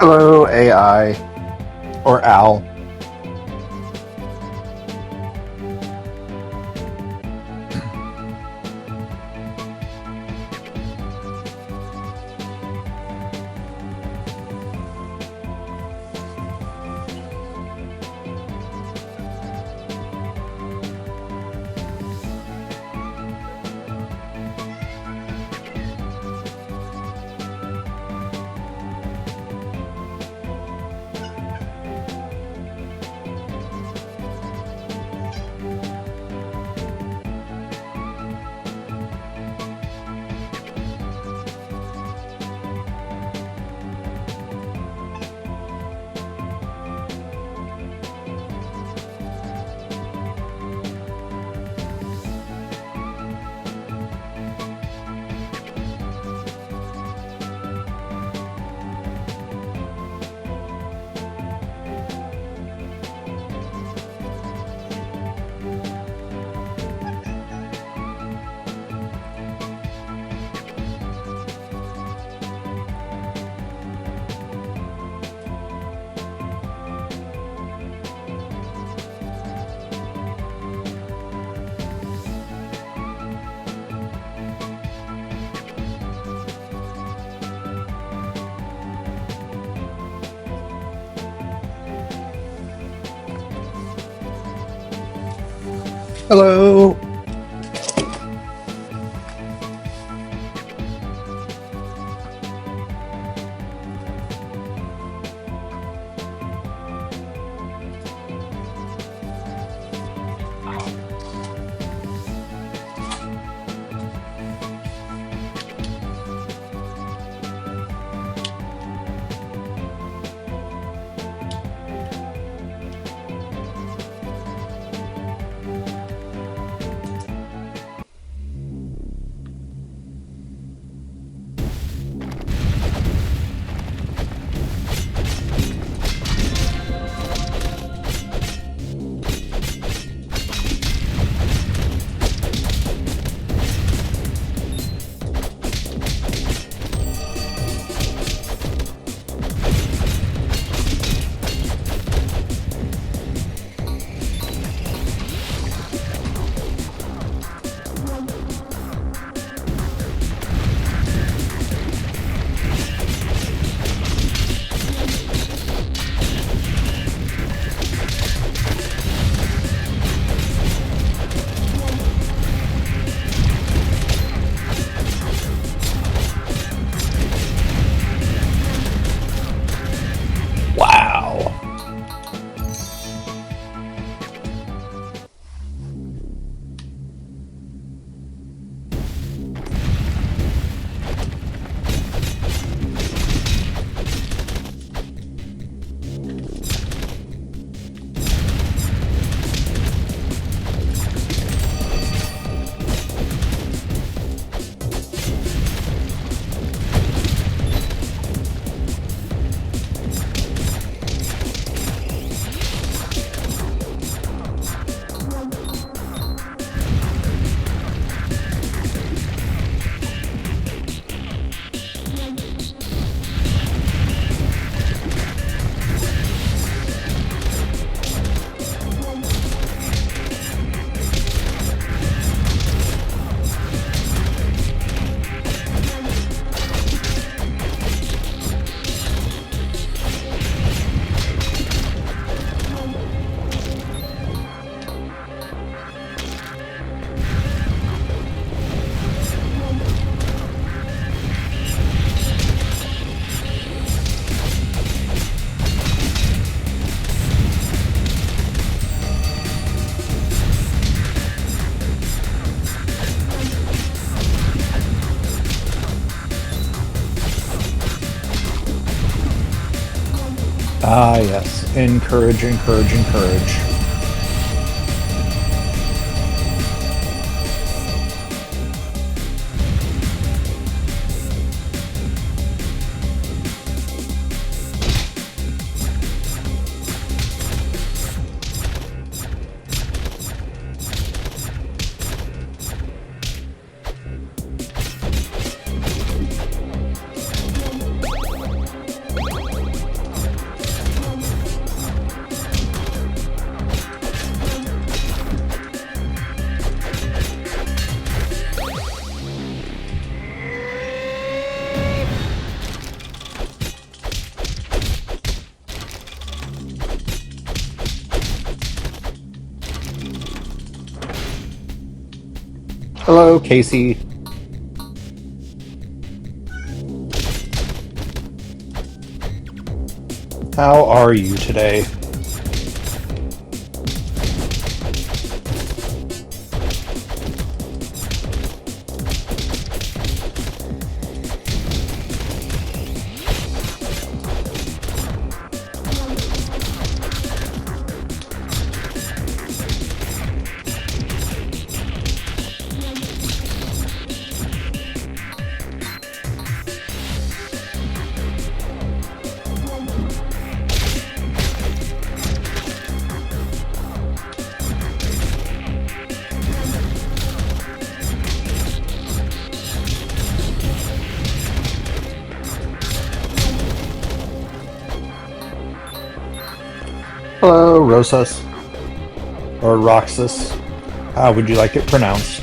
Hello, AI or Al. Hello. Wow. Ah, yes. Encourage, encourage, encourage. Hello, Casey. How are you today? Hello, Rosas. Or Roxas. How would you like it pronounced?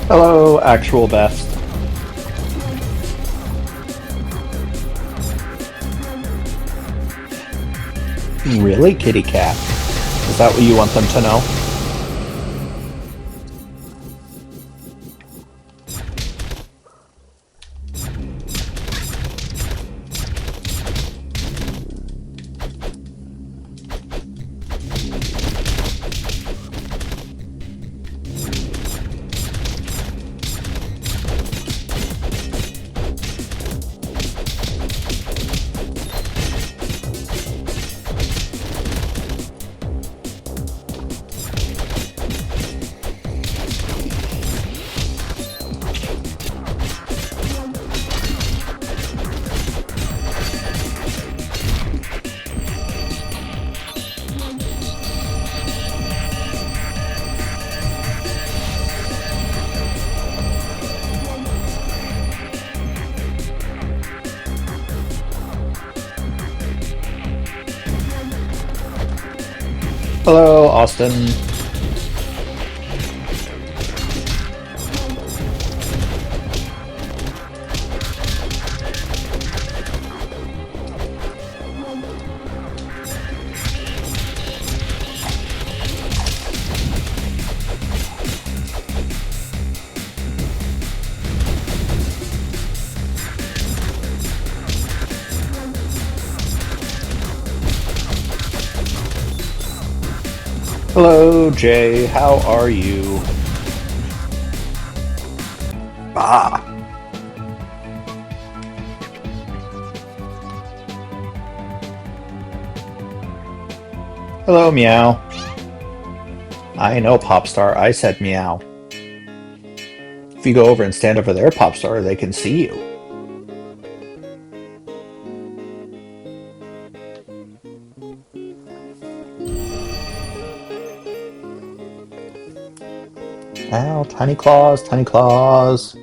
Hello, actual best. Really, kitty cat? Is that what you want them to know? Hello, Austin. Hello, Jay. How are you? Bah. Hello, Meow. I know, Popstar. I said meow. If you go over and stand over there, Popstar, they can see you. Ow, tiny claws, tiny claws.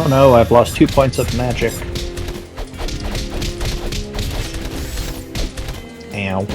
Oh no, I've lost 2 points of magic. Ow.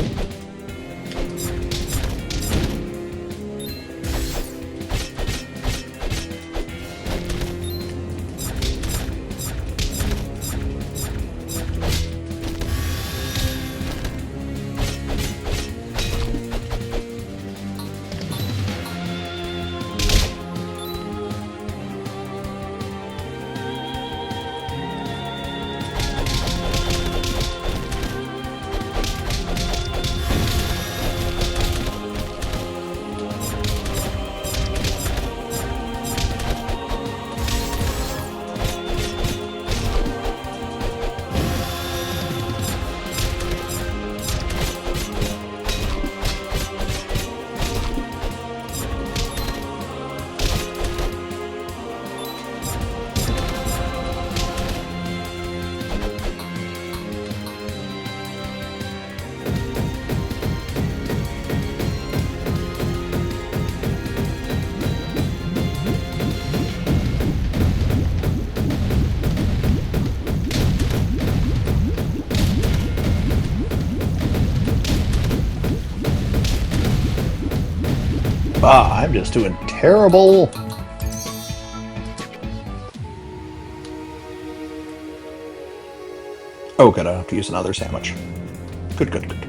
I'm just doing terrible. Oh, good. I don't have to use another sandwich. Good, good, good.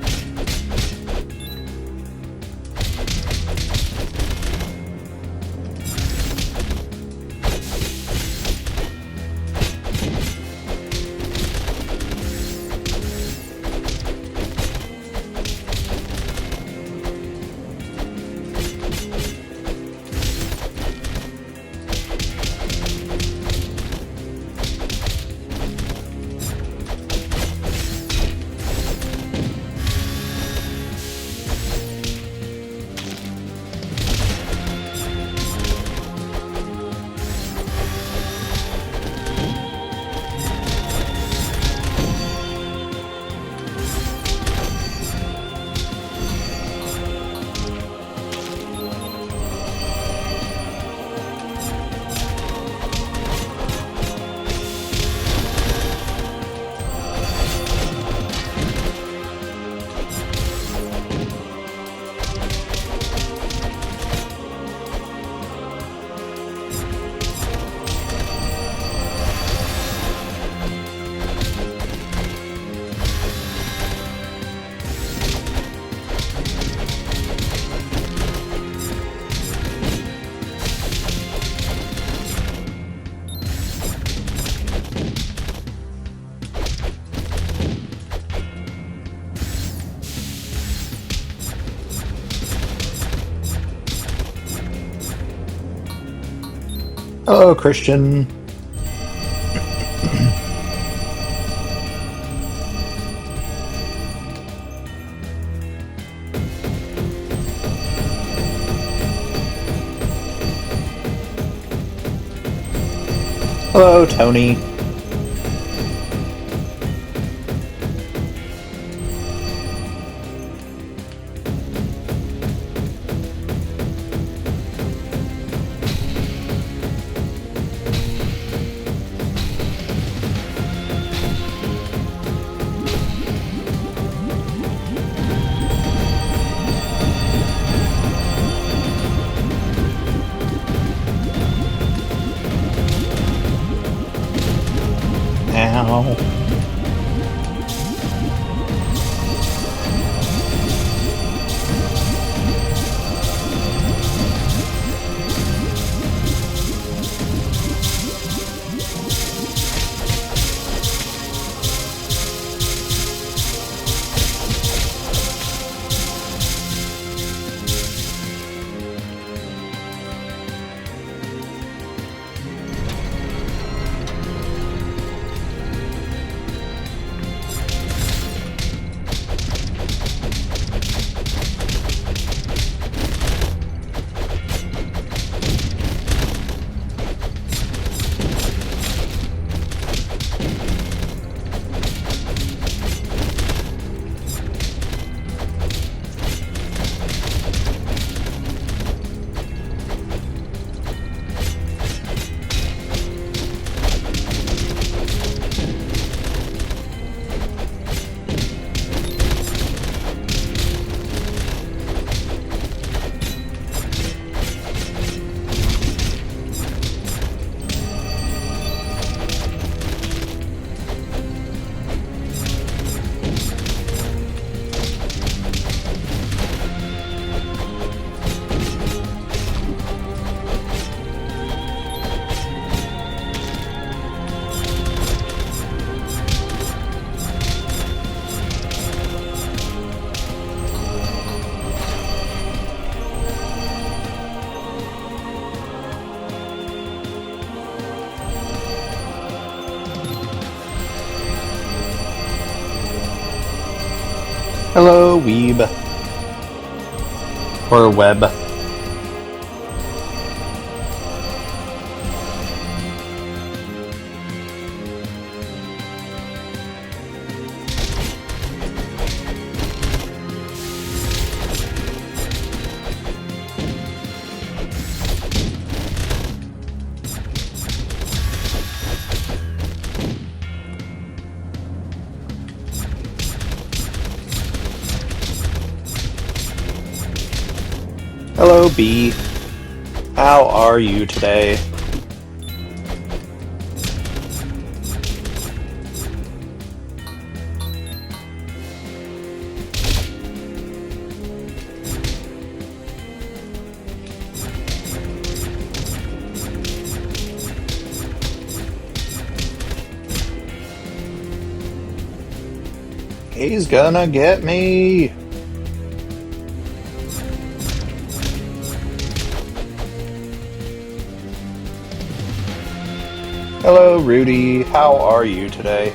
Hello, Christian. Hello, Tony. Ow. Hello, Weeb. Or Web. Hello, B. How are you today? He's gonna get me! Hello, Rudy. How are you today?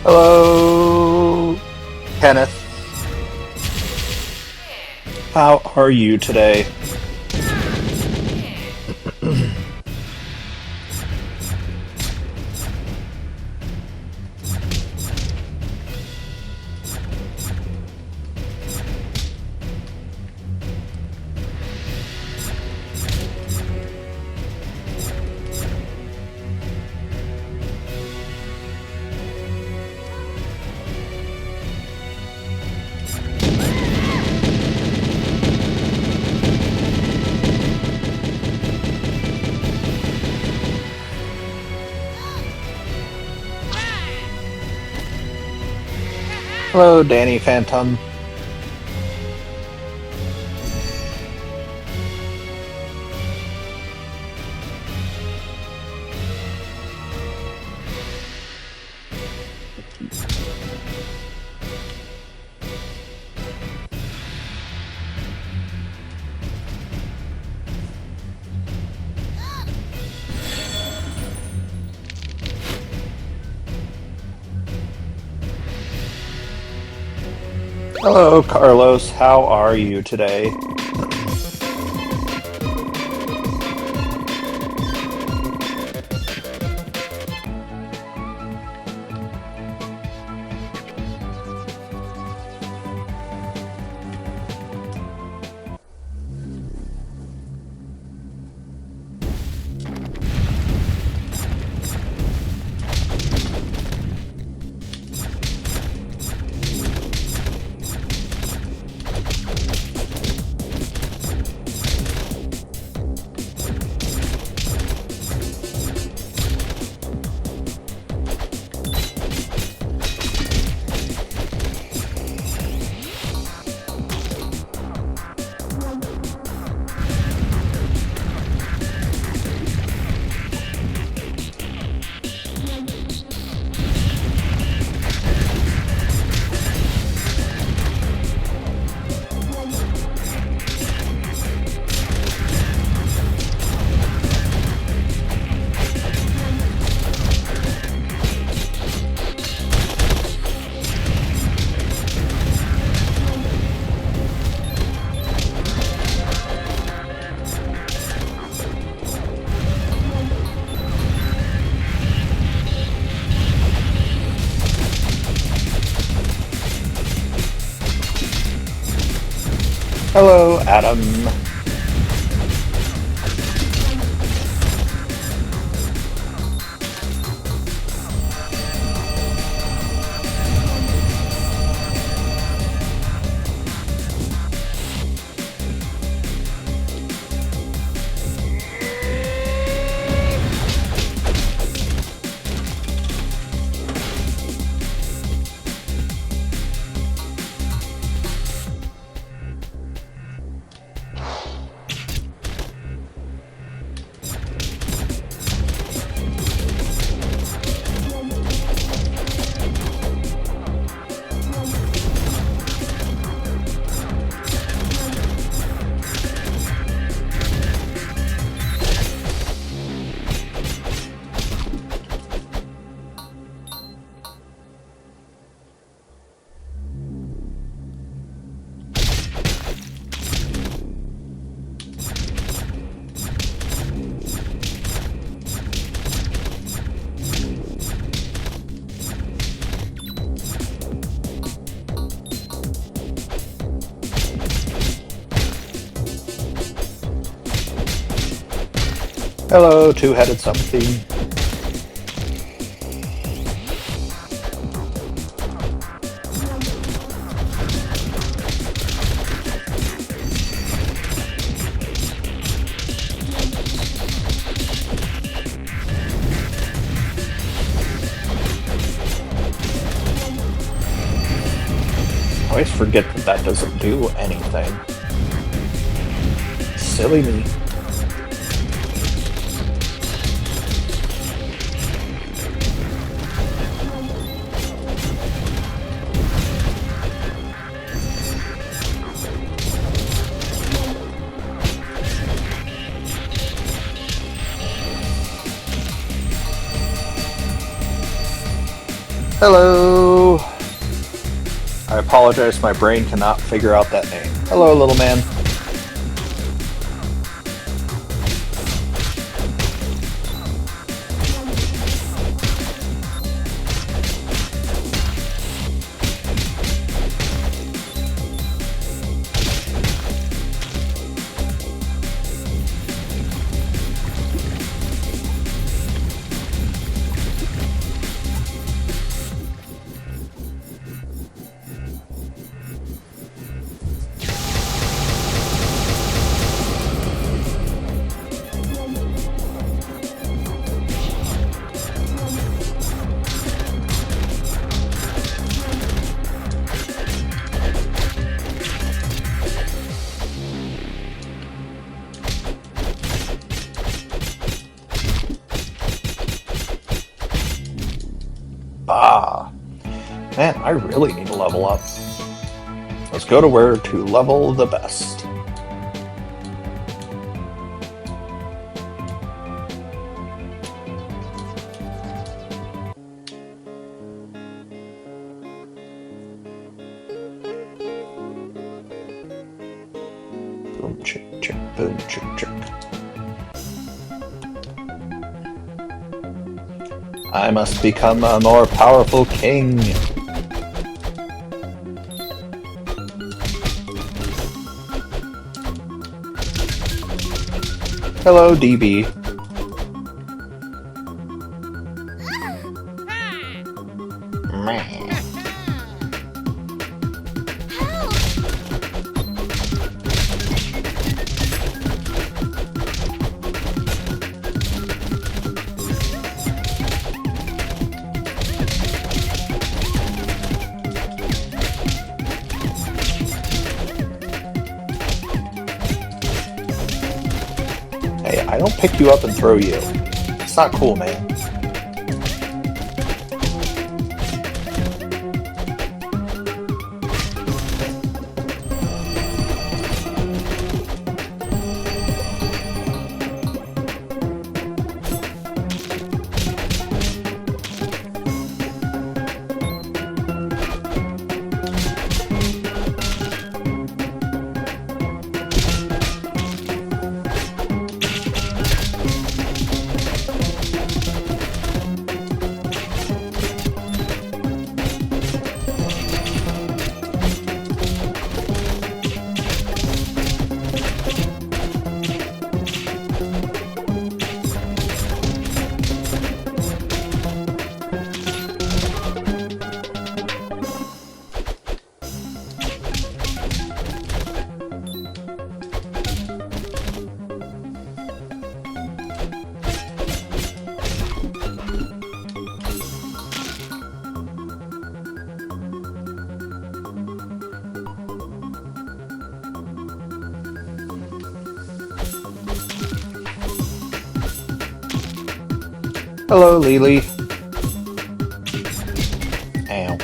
Hello, Kenneth. How are you today? Hello, Danny Phantom. Hello, Carlos. How are you today? Hello, Adam. Hello, two-headed something. I always forget that that doesn't do anything. Silly me. Hello! I apologize, my brain cannot figure out that name. Hello, little man. Ah, man, I really need to level up. Let's go to where to level the best. Boom, chick, chick, boom, chick, chick. I must become a more powerful king. Hello, DB. Hey, I don't pick you up and throw you. It's not cool, man. Hello, Lily. Ow.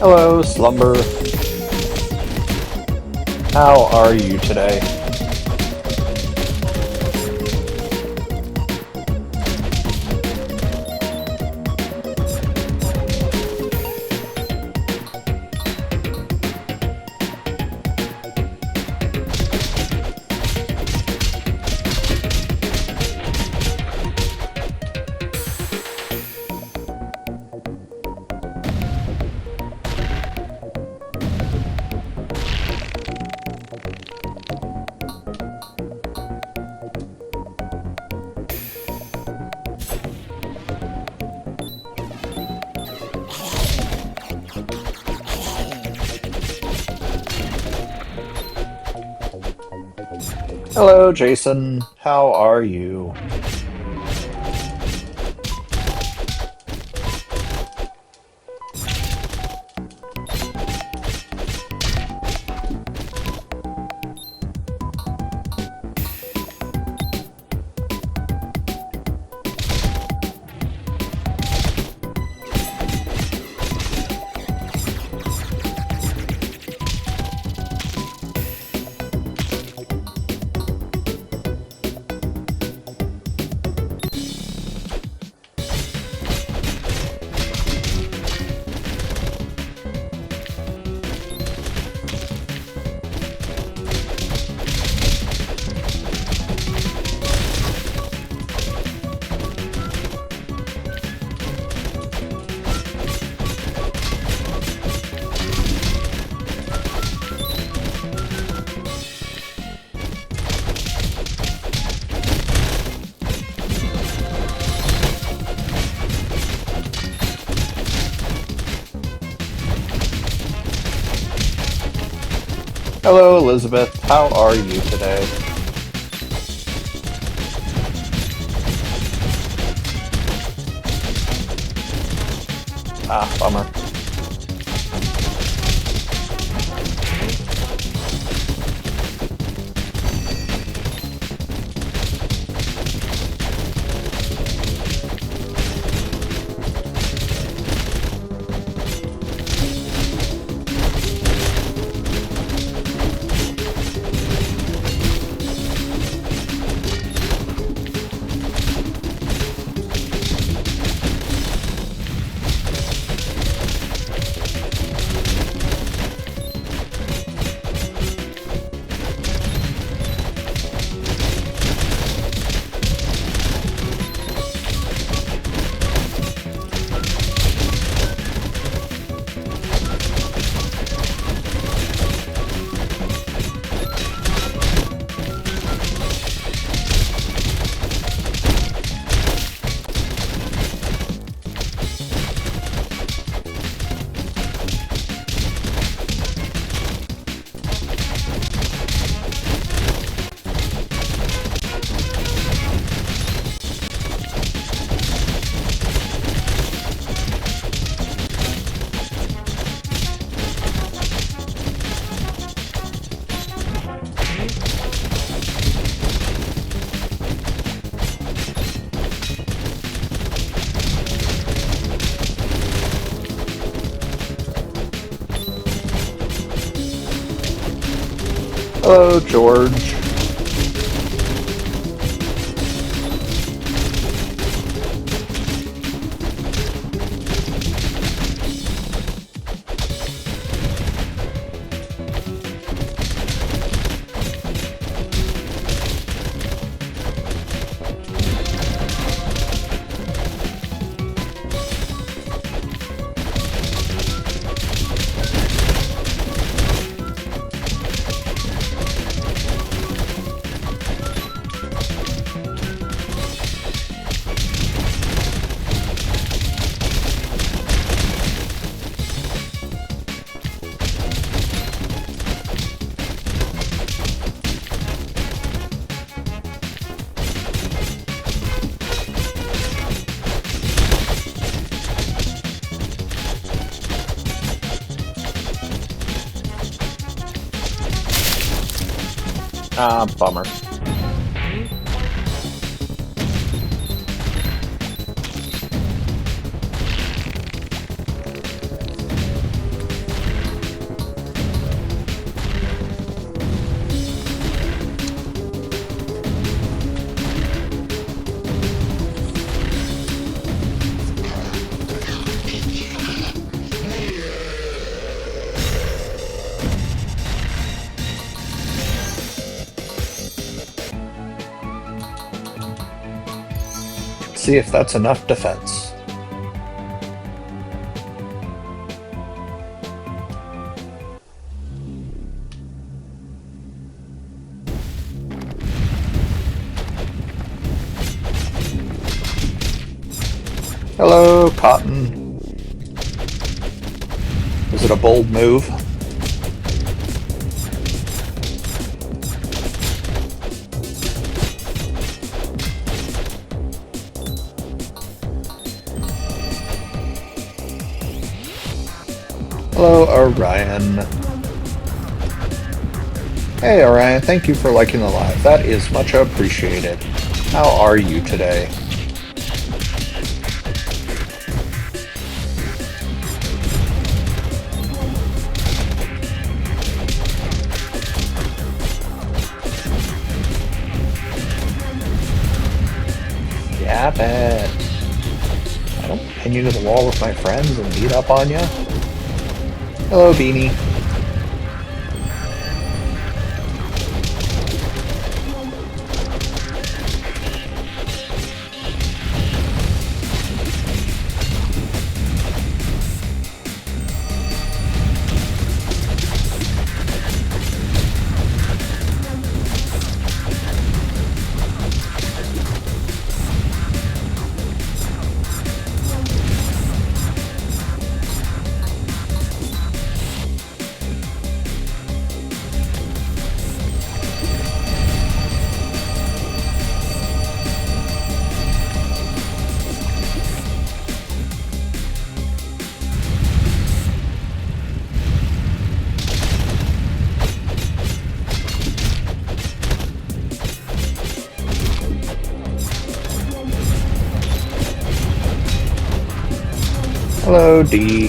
Hello, Slumber. How are you today? Hello, Jason. How are you? Hello, Elizabeth. How are you today? Ah, bummer. Hello, George. Ah, bummer. see if that's enough defense. Hello, Cotton. Is it a bold move? Hello, Orion. Hey, Orion, thank you for liking the live. That is much appreciated. How are you today? Yeah, I bet. I don't pin you to the wall with my friends and beat up on you. Hello, Beanie. Hello, D.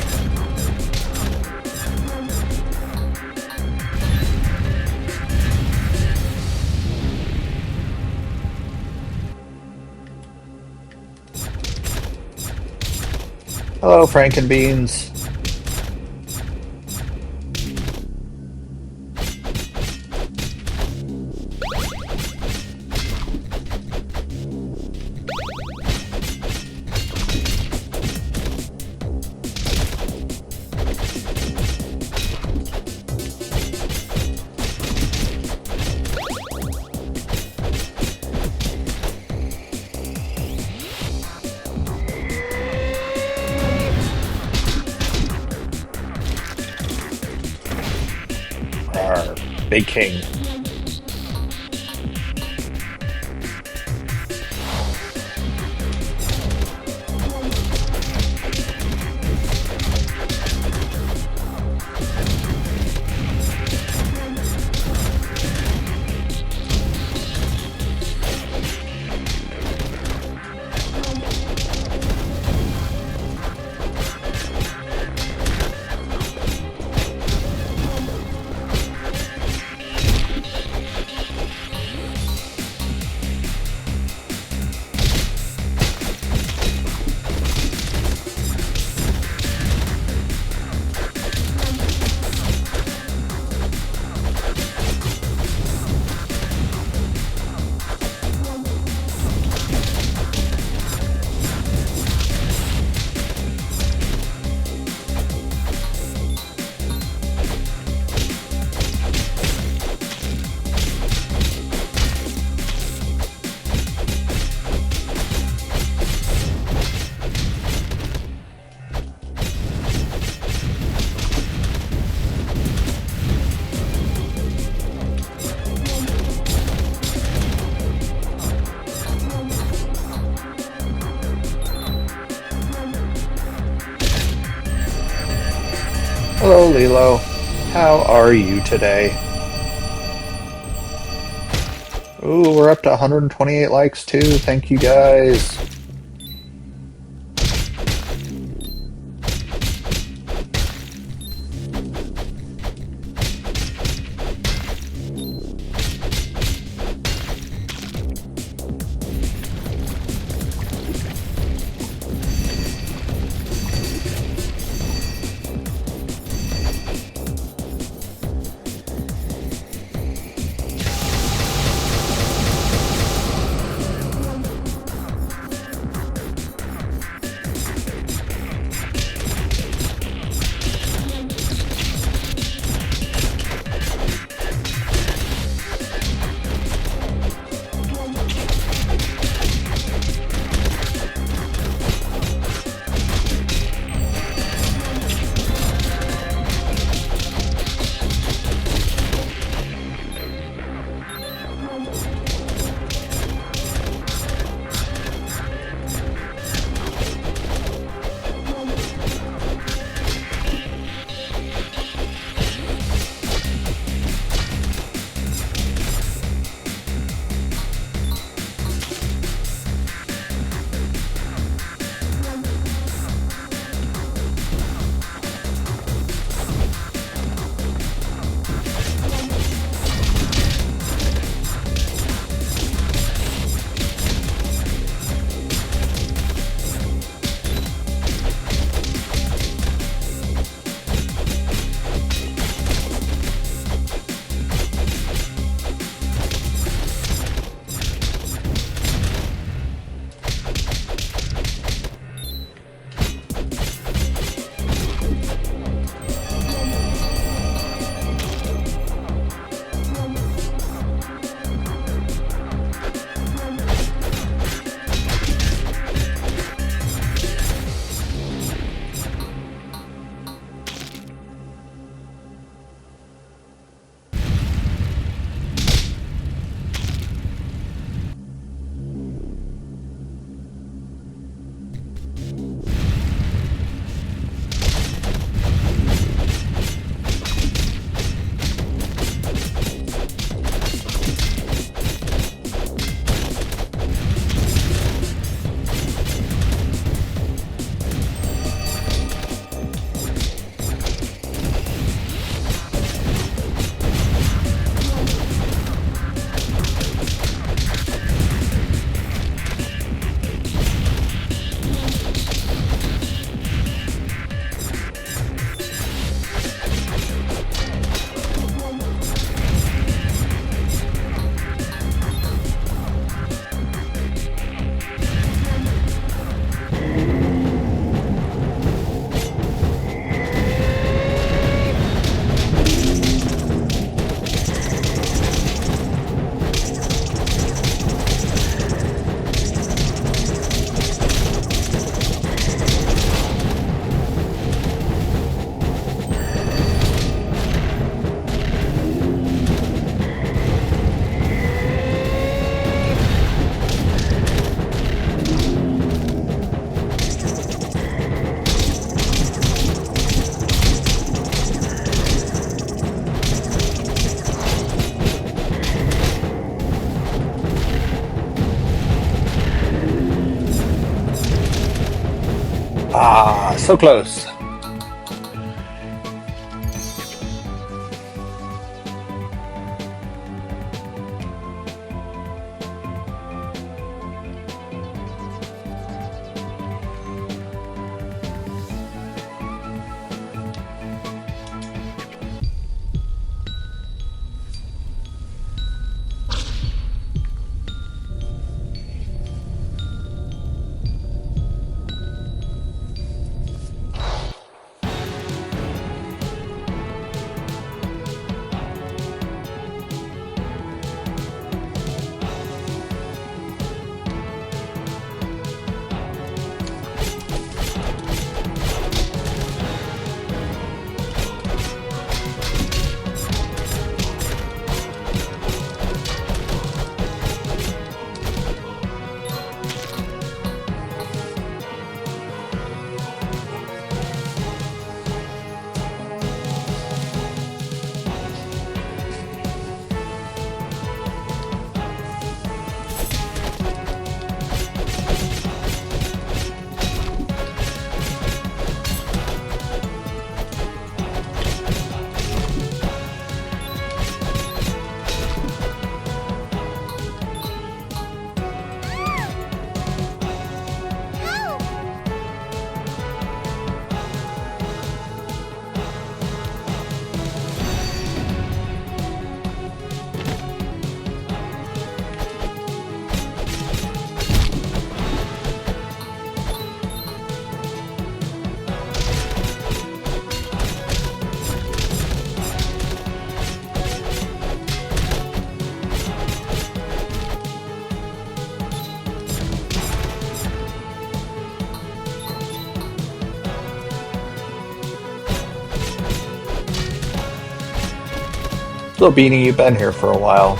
Hello, Frankenbeans. Our big king. Hello, Lilo. How are you today? Ooh, we're up to 128 likes too. Thank you guys. Ah, so close. So, Beanie, you've been here for a while.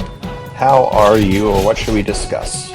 How are you, or what should we discuss?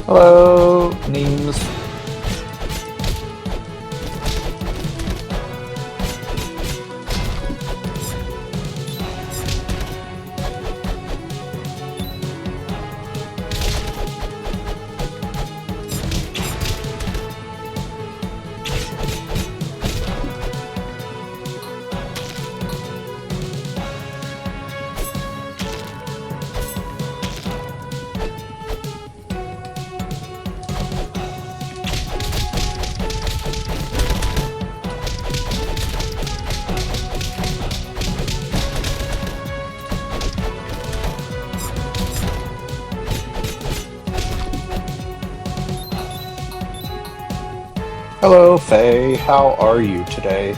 Hello, Neems. Hello, Faye. How are you today?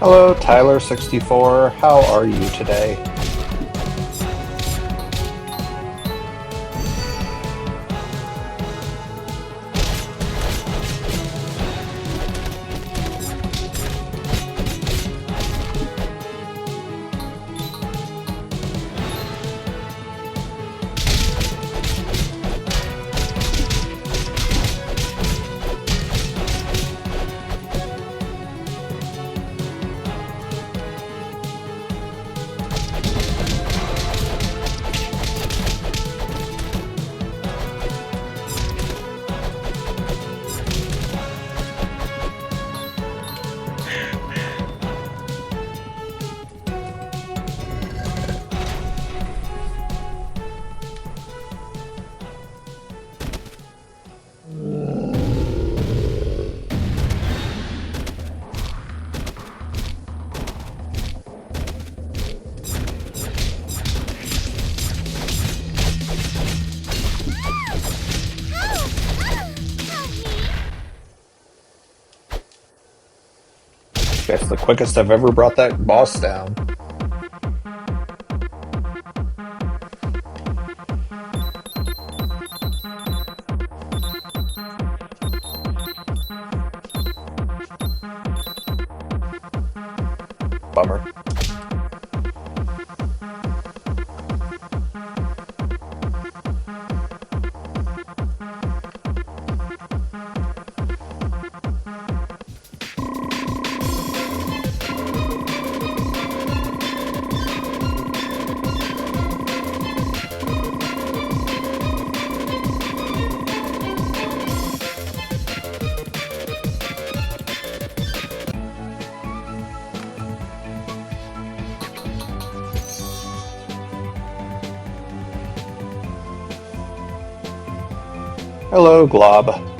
Hello, Tyler64. How are you today? That's the quickest I've ever brought that boss down. Bummer. Hello, Glob.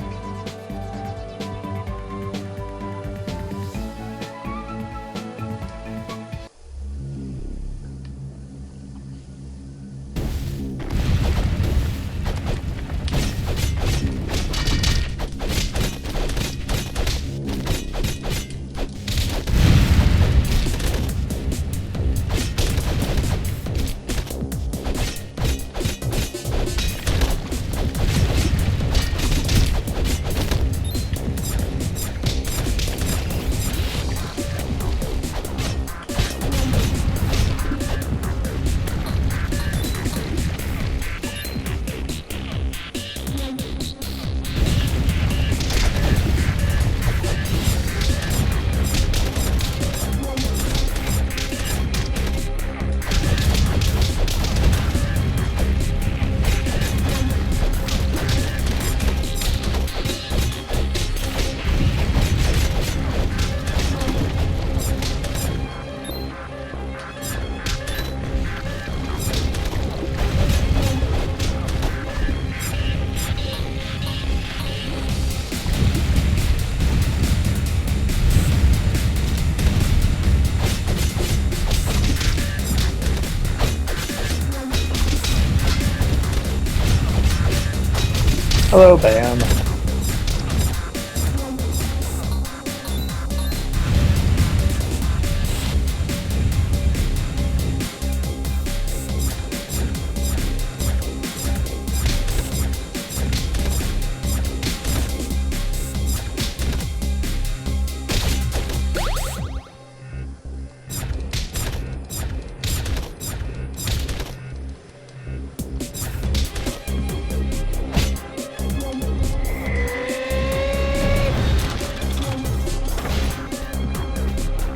Hello, Bam.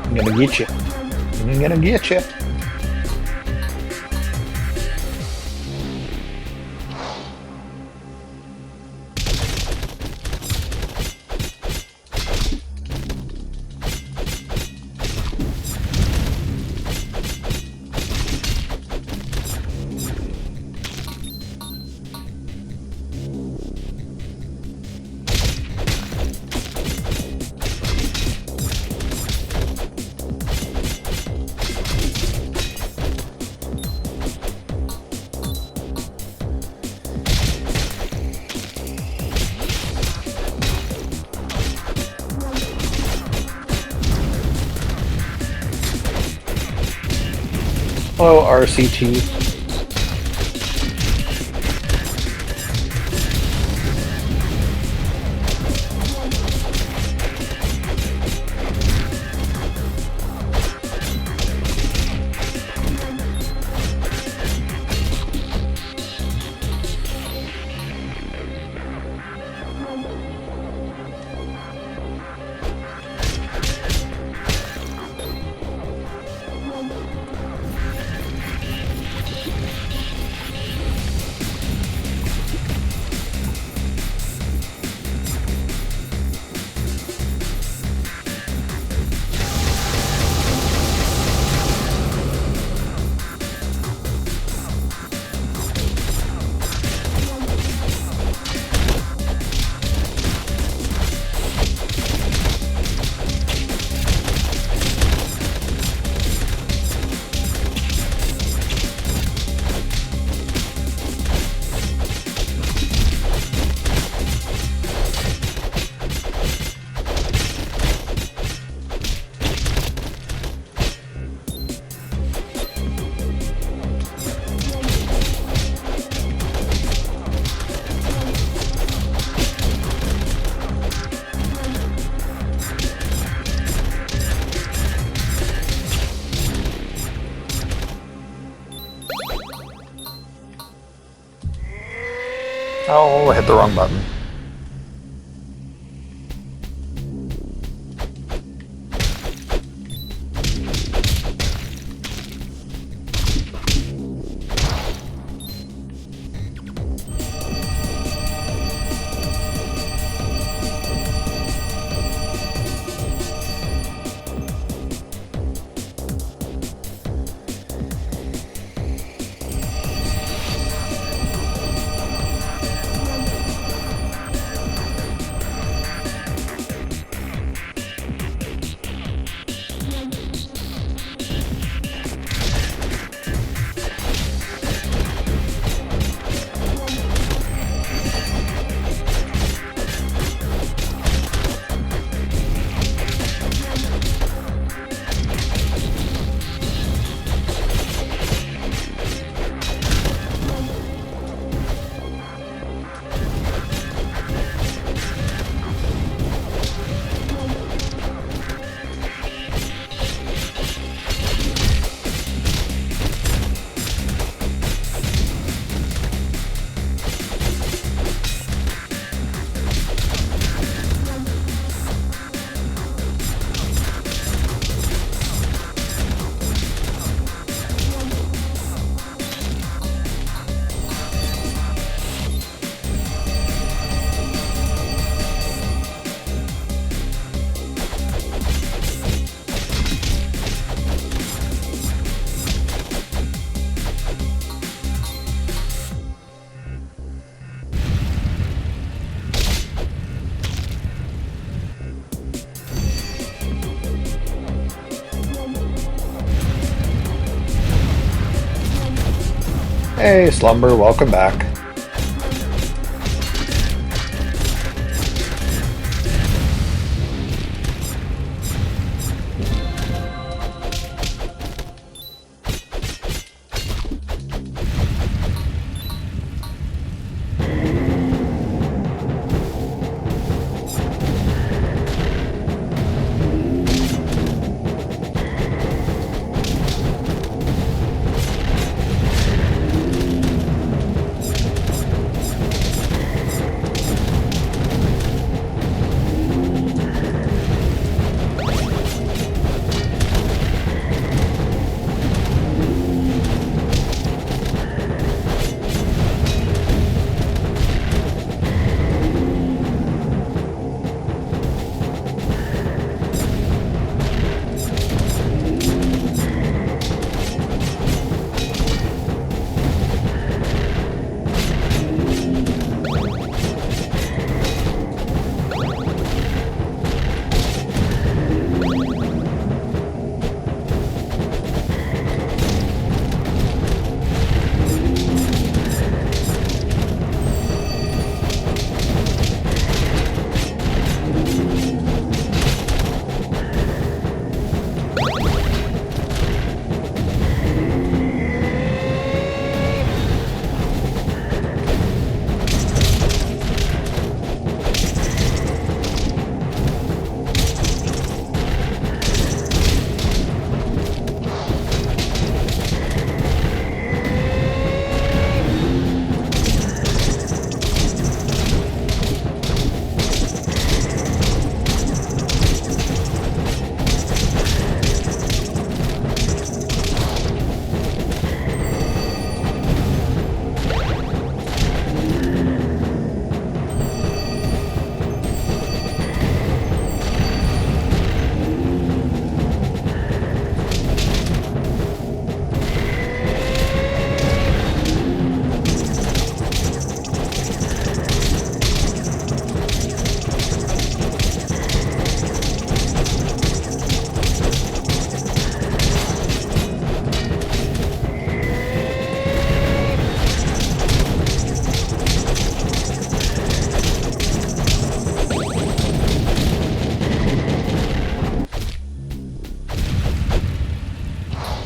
I'm gonna get you. I'm gonna get you. Hello, RCT. Oh, I hit the wrong button. Hey, Slumber, welcome back.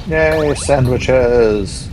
Yay, sandwiches!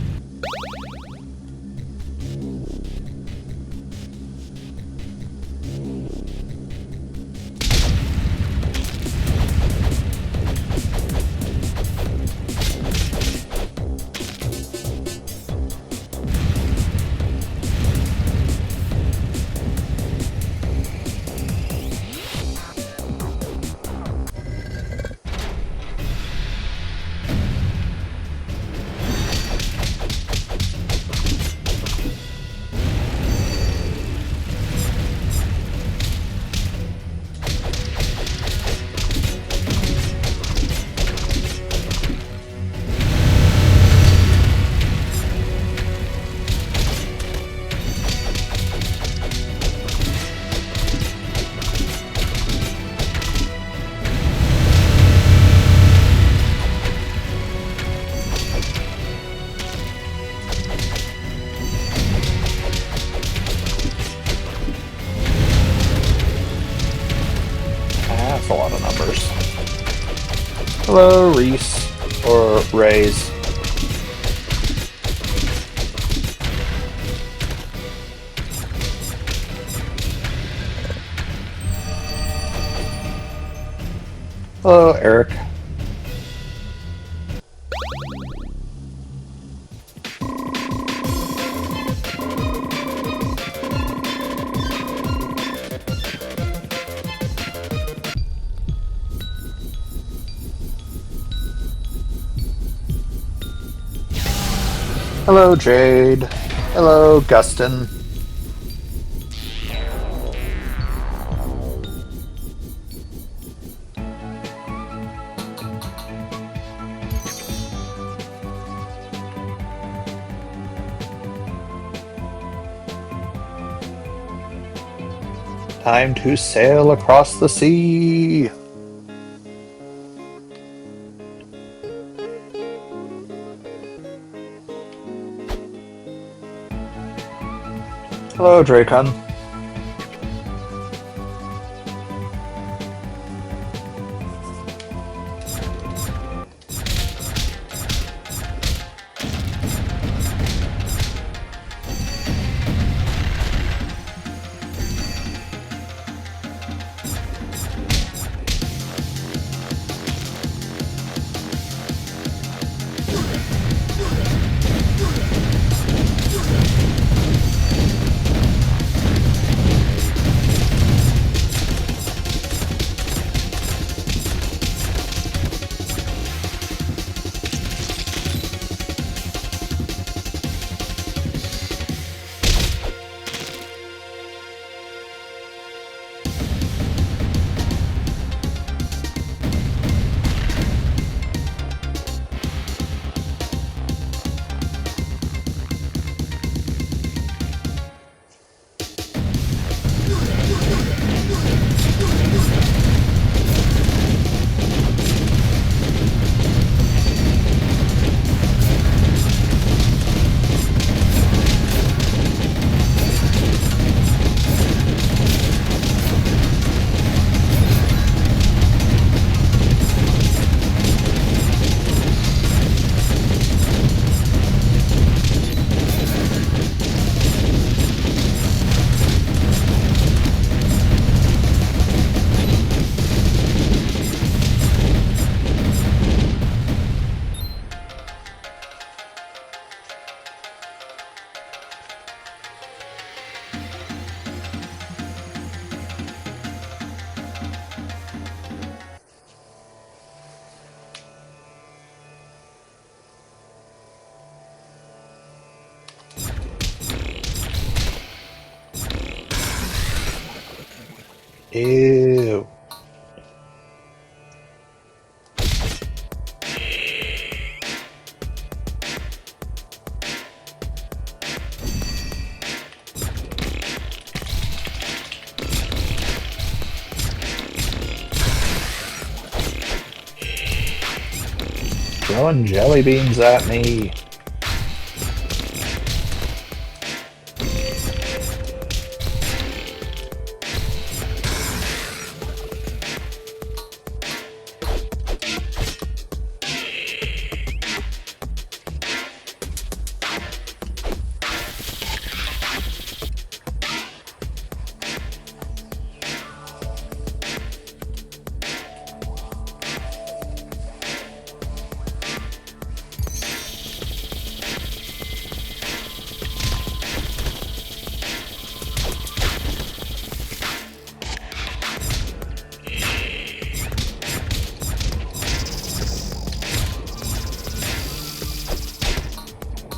That's a lot of numbers. Hello, Reese. Or Rays. Hello, Eric. Hello, Jade. Hello, Gustin. Time to sail across the sea. Hello, Dracon. Ew. Throwing jelly beans at me.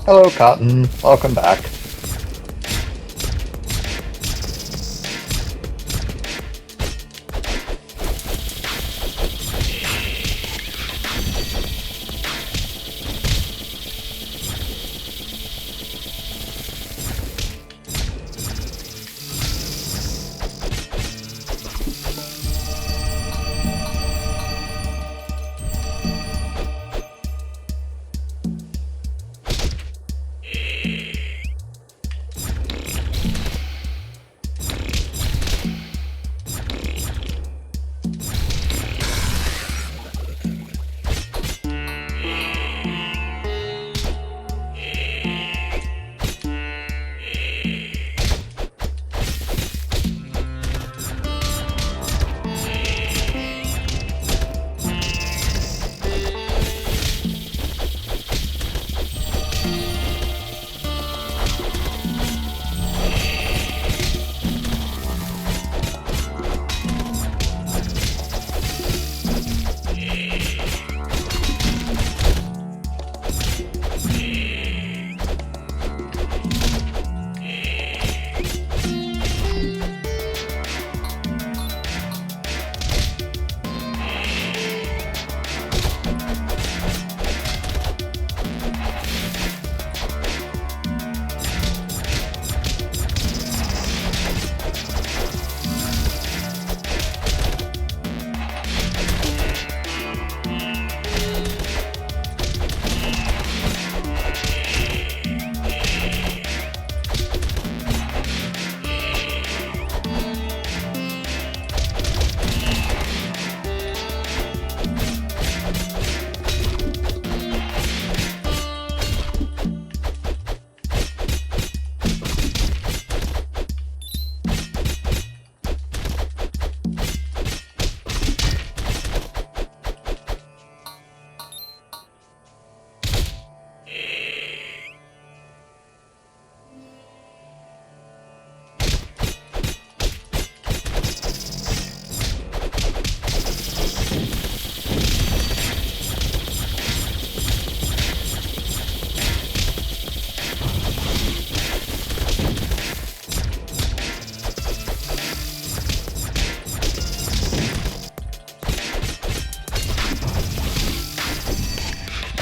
Hello, Cotton. Welcome back.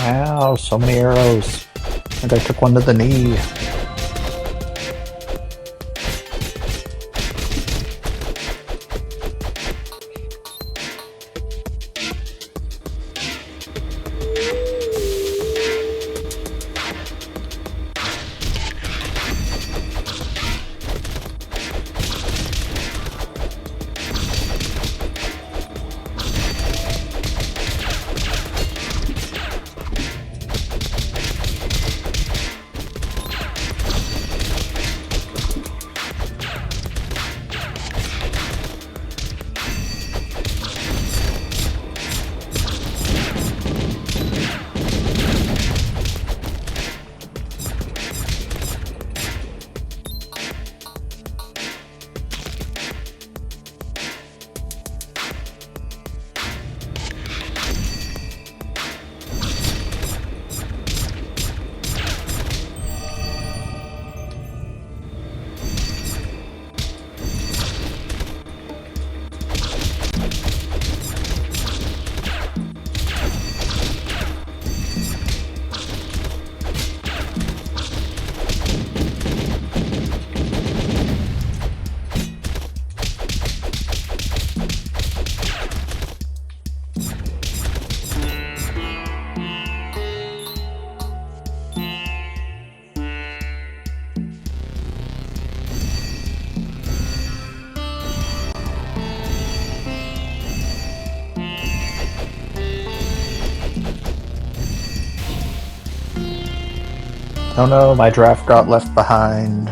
Ow, so many arrows. And I took one to the knee. Oh no, my draft got left behind.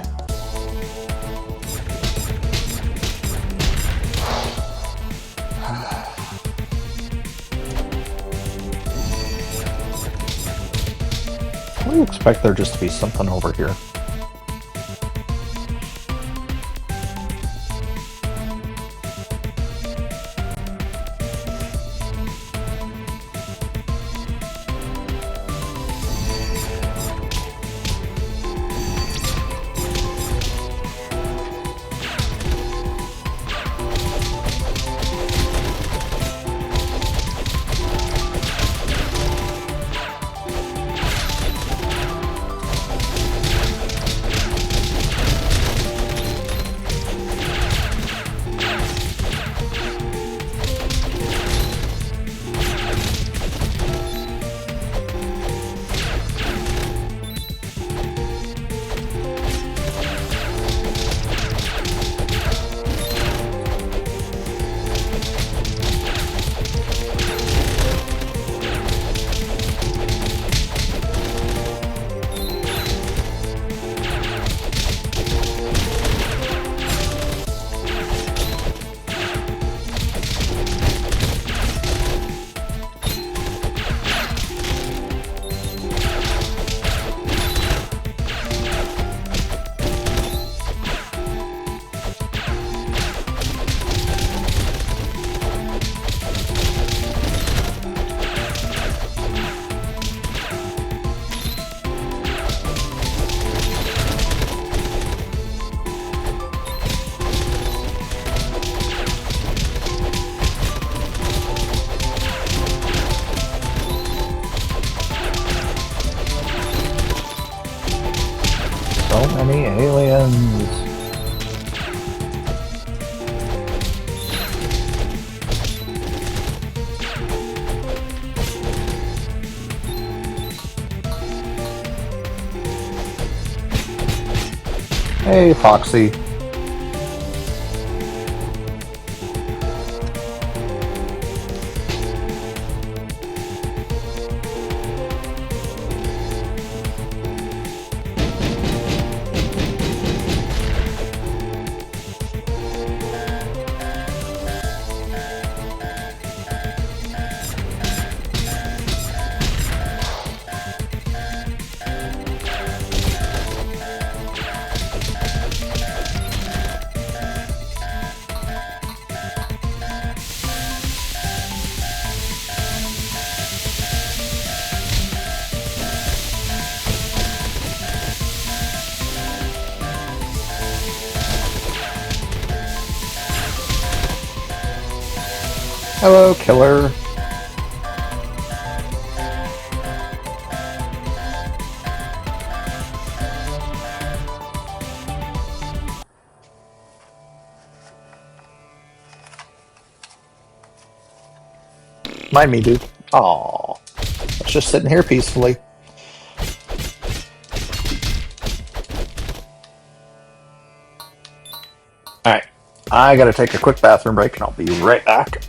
I would expect there just to be something over here. So many aliens. Hey, Foxy. Hello, killer. Mind me, dude. Aw. I was just sitting here peacefully. Alright. I gotta take a quick bathroom break and I'll be right back.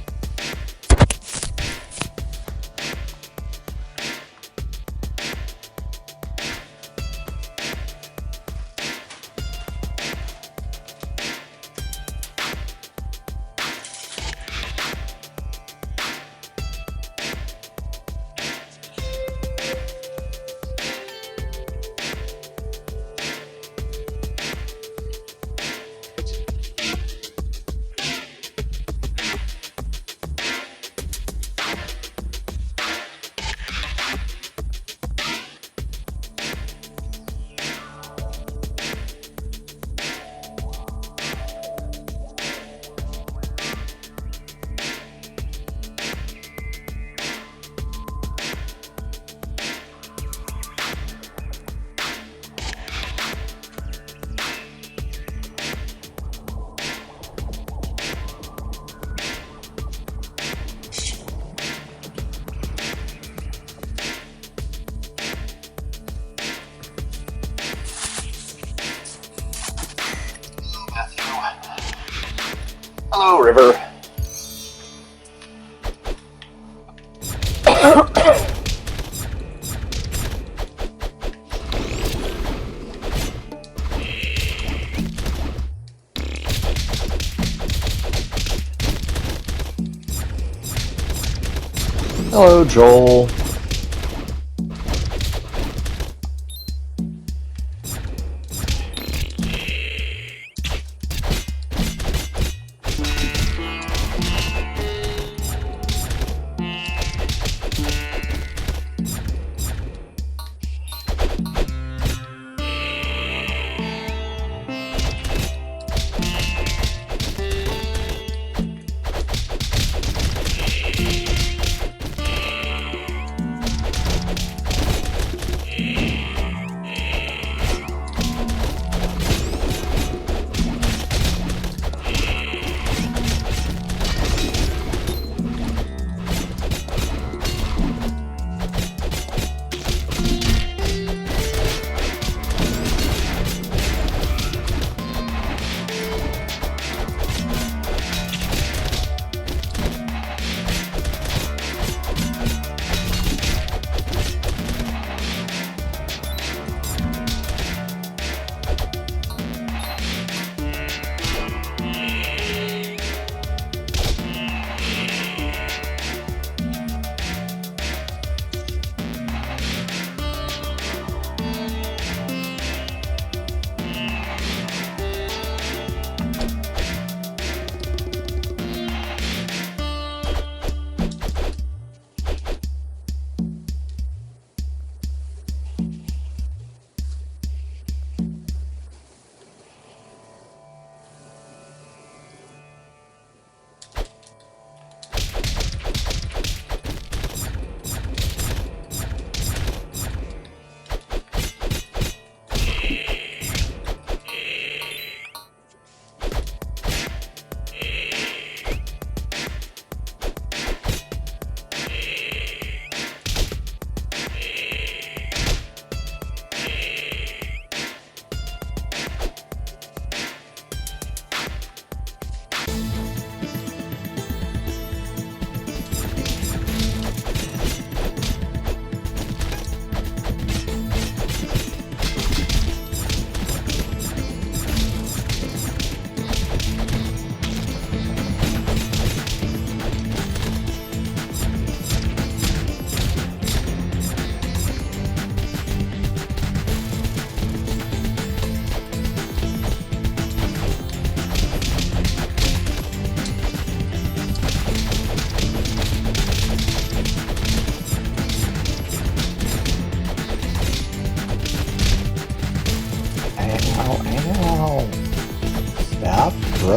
Hello, River. Hello, Joel.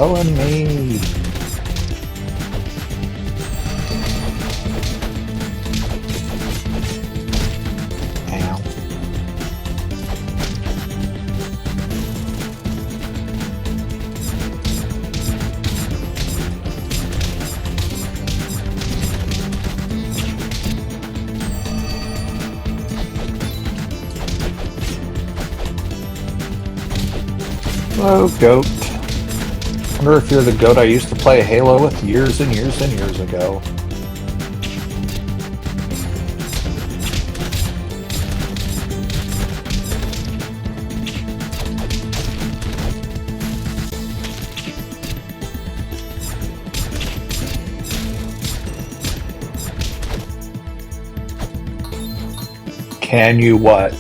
throwing me? Ow. Hello, goat. Wonder if you're the goat I used to play Halo with years and years and years ago. Can you what?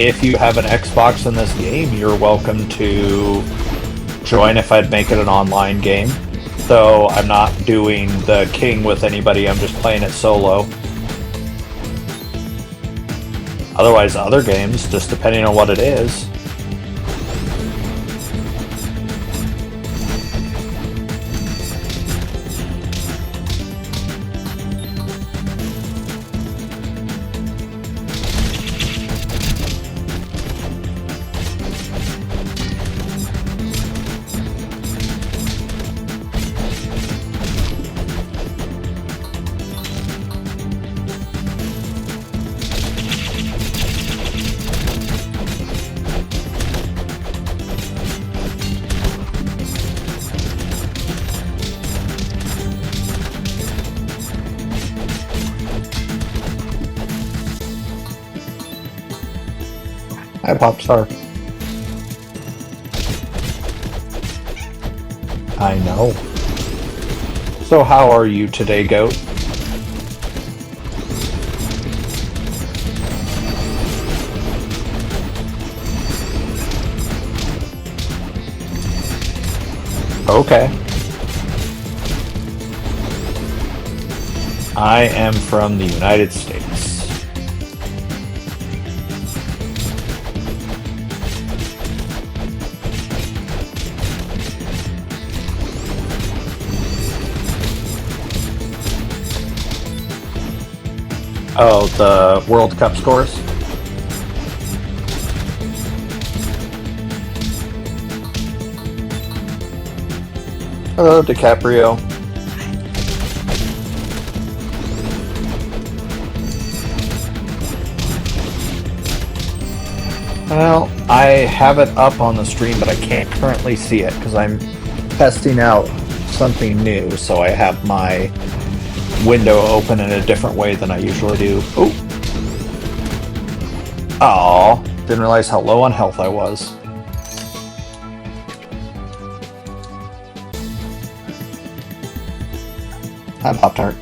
If you have an Xbox in this game, you're welcome to join if I'd make it an online game. Though I'm not doing the king with anybody, I'm just playing it solo. Otherwise, other games, just depending on what it is. Hi, Popstar. I know. So how are you today, goat? Okay. I am from the United States. Oh, the World Cup scores? Hello, DiCaprio. Well, I have it up on the stream, but I can't currently see it because I'm testing out something new, so I have my window open in a different way than I usually do. Oh! Aw, didn't realize how low on health I was. Hi, Pop-Tart.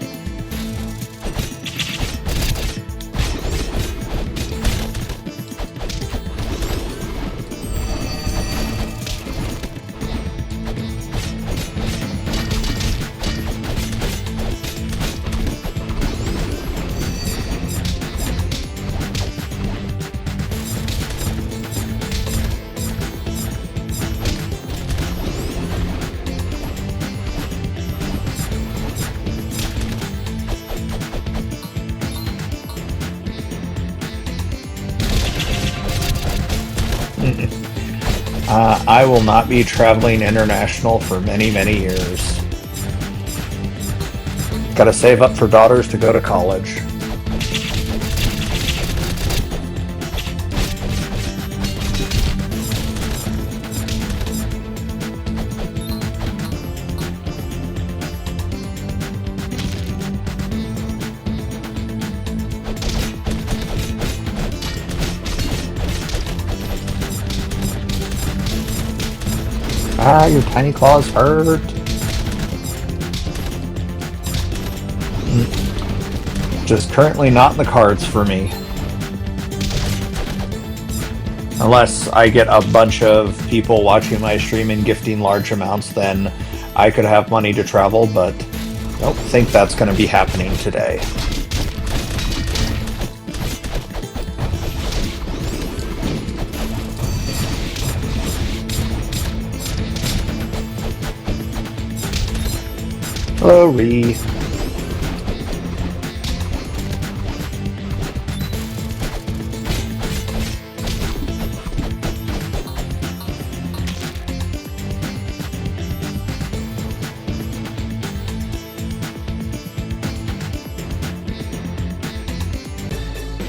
I will not be traveling international for many, many years. Gotta save up for daughters to go to college. Ah, your tiny claws hurt. Just currently not in the cards for me. Unless I get a bunch of people watching my stream and gifting large amounts, then I could have money to travel, but I don't think that's going to be happening today. Hello, Ree.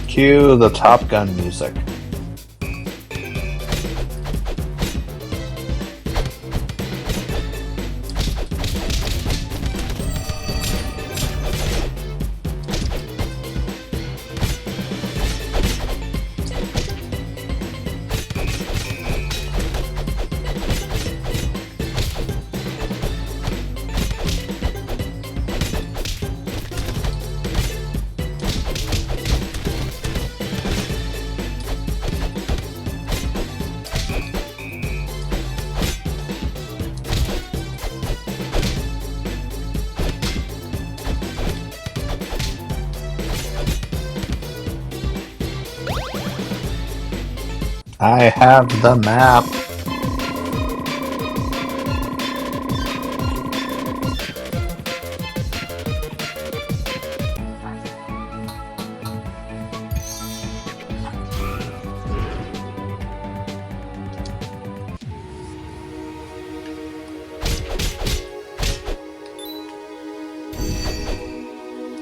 Cue the Top Gun music. I have the map.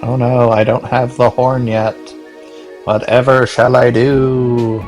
Oh no, I don't have the horn yet. Whatever shall I do?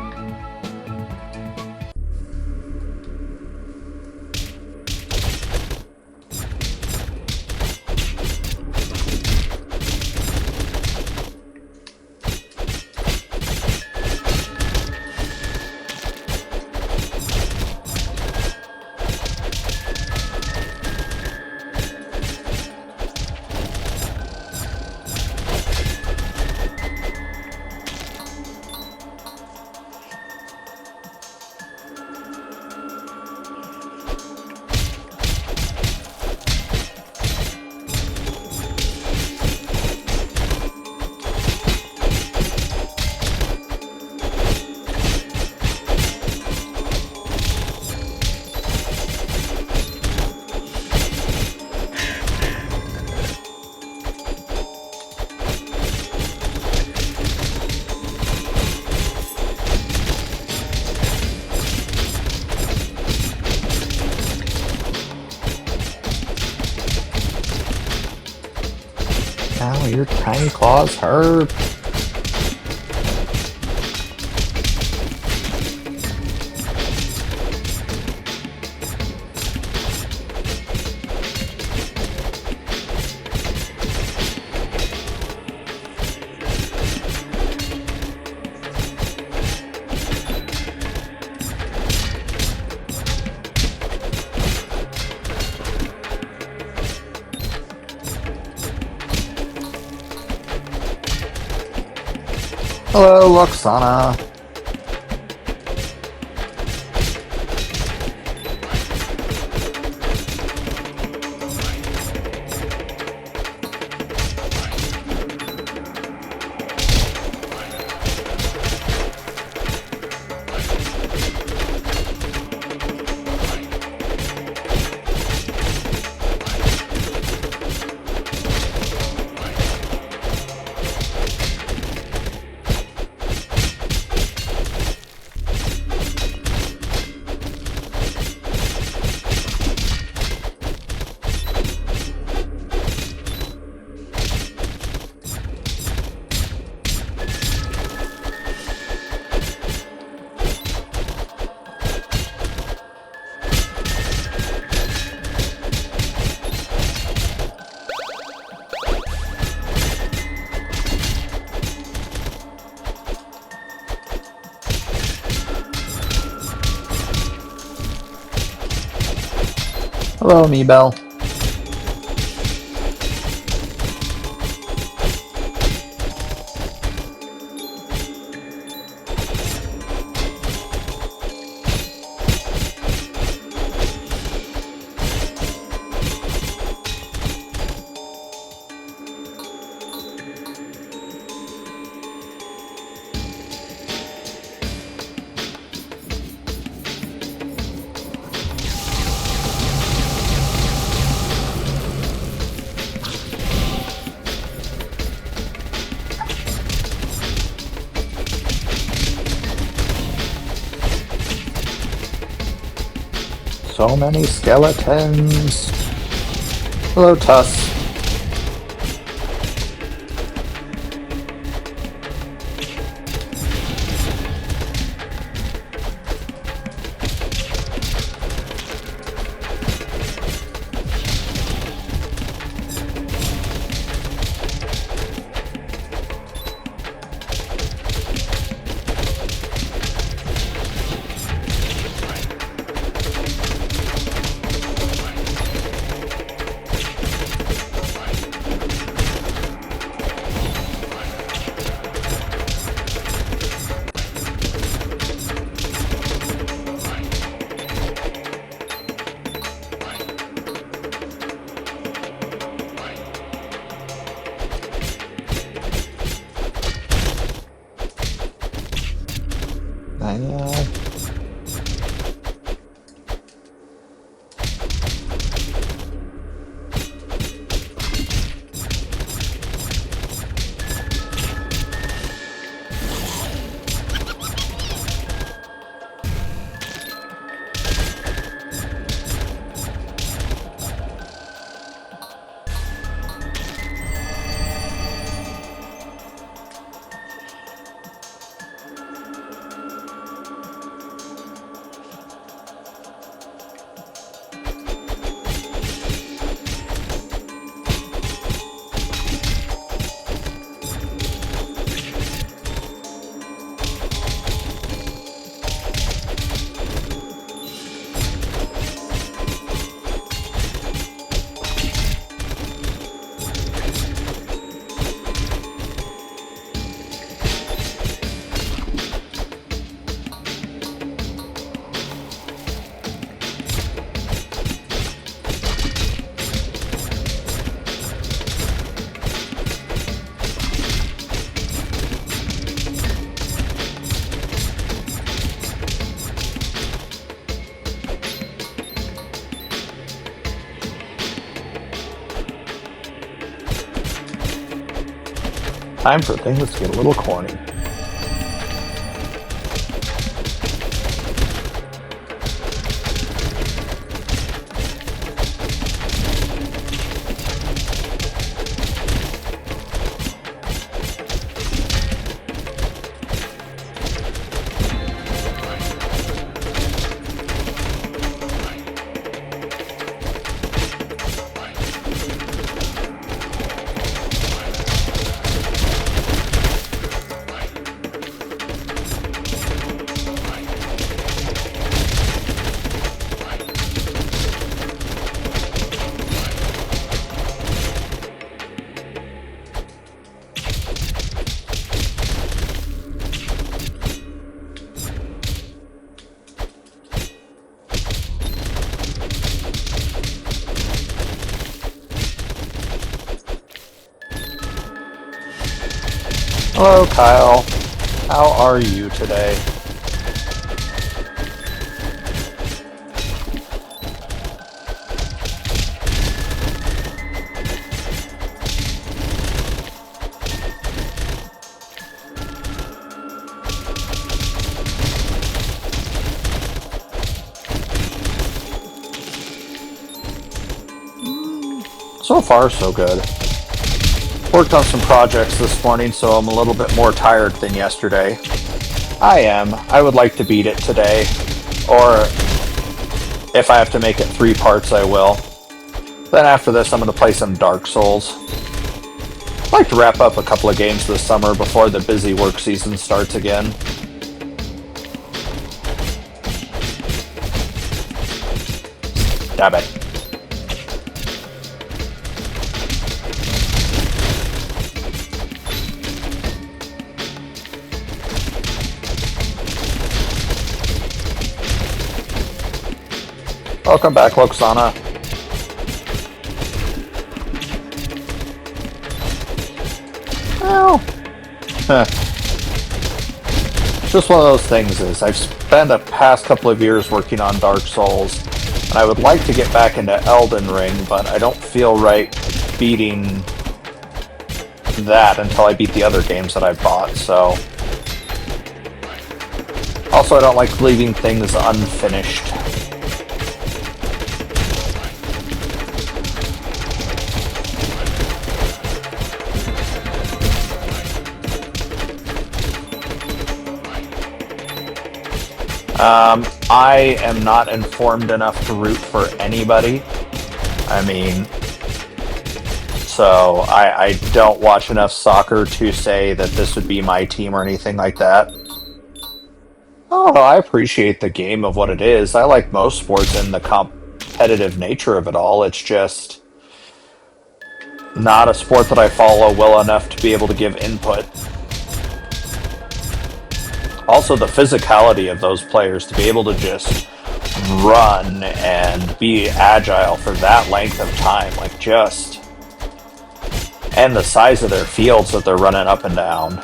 Ow, your tiny claws hurt. Hello, Loxana. Hello, Meebell. So many skeletons. Hello, Tuss. Time for things to get a little corny. Hello, Kyle. How are you today? So far, so good. Worked on some projects this morning, so I'm a little bit more tired than yesterday. I am. I would like to beat it today. Or, if I have to make it 3 parts, I will. Then after this, I'm going to play some Dark Souls. I'd like to wrap up a couple of games this summer before the busy work season starts again. Damn it. Welcome back, Loxana. Well, just one of those things is, I've spent the past couple of years working on Dark Souls, and I would like to get back into Elden Ring, but I don't feel right beating that until I beat the other games that I've bought, so... Also, I don't like leaving things unfinished. I am not informed enough to root for anybody. I mean, so I don't watch enough soccer to say that this would be my team or anything like that. Oh, I appreciate the game of what it is. I like most sports and the competitive nature of it all. It's just not a sport that I follow well enough to be able to give input. Also, the physicality of those players to be able to just run and be agile for that length of time, like just. And the size of their fields that they're running up and down.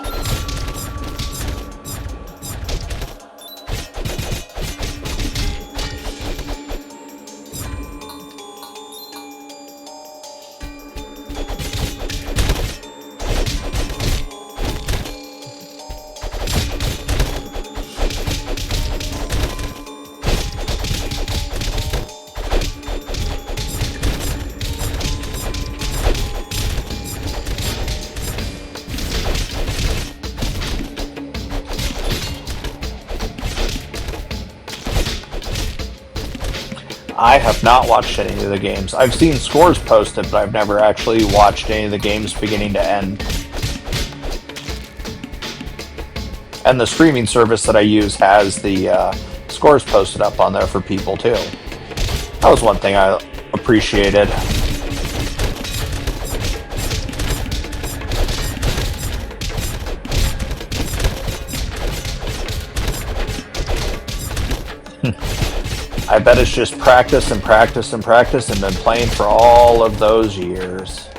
I have not watched any of the games. I've seen scores posted, but I've never actually watched any of the games beginning to end. And the streaming service that I use has the scores posted up on there for people too. That was one thing I appreciated. I bet it's just practice and practice and practice and been playing for all of those years.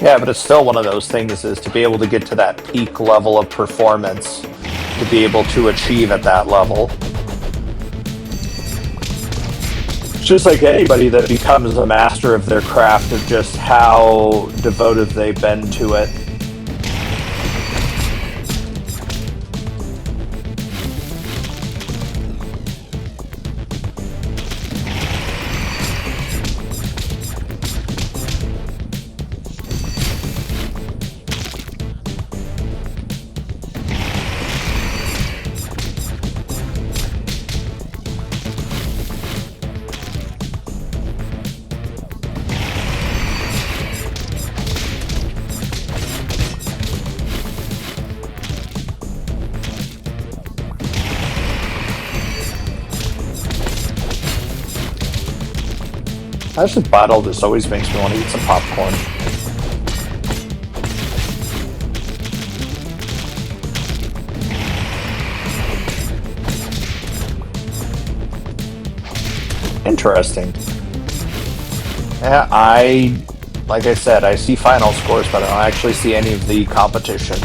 Yeah, but it's still one of those things is to be able to get to that peak level of performance, to be able to achieve at that level. It's just like anybody that becomes a master of their craft of just how devoted they've been to it. Actually, bottle just always makes me want to eat some popcorn. Interesting. Yeah, like I said, I see final scores, but I don't actually see any of the competition.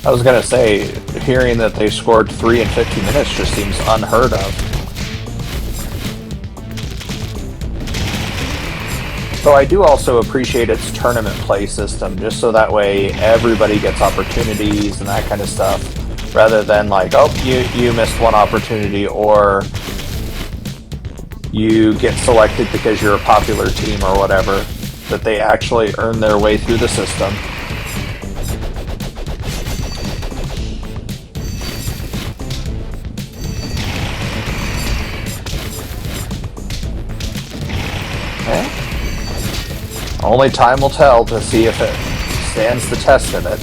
I was gonna say, hearing that they scored 3 in 50 minutes just seems unheard of. So I do also appreciate its tournament play system, just so that way everybody gets opportunities and that kind of stuff, rather than like, oh, you missed one opportunity, or you get selected because you're a popular team or whatever, that they actually earn their way through the system. Only time will tell to see if it stands the test of it.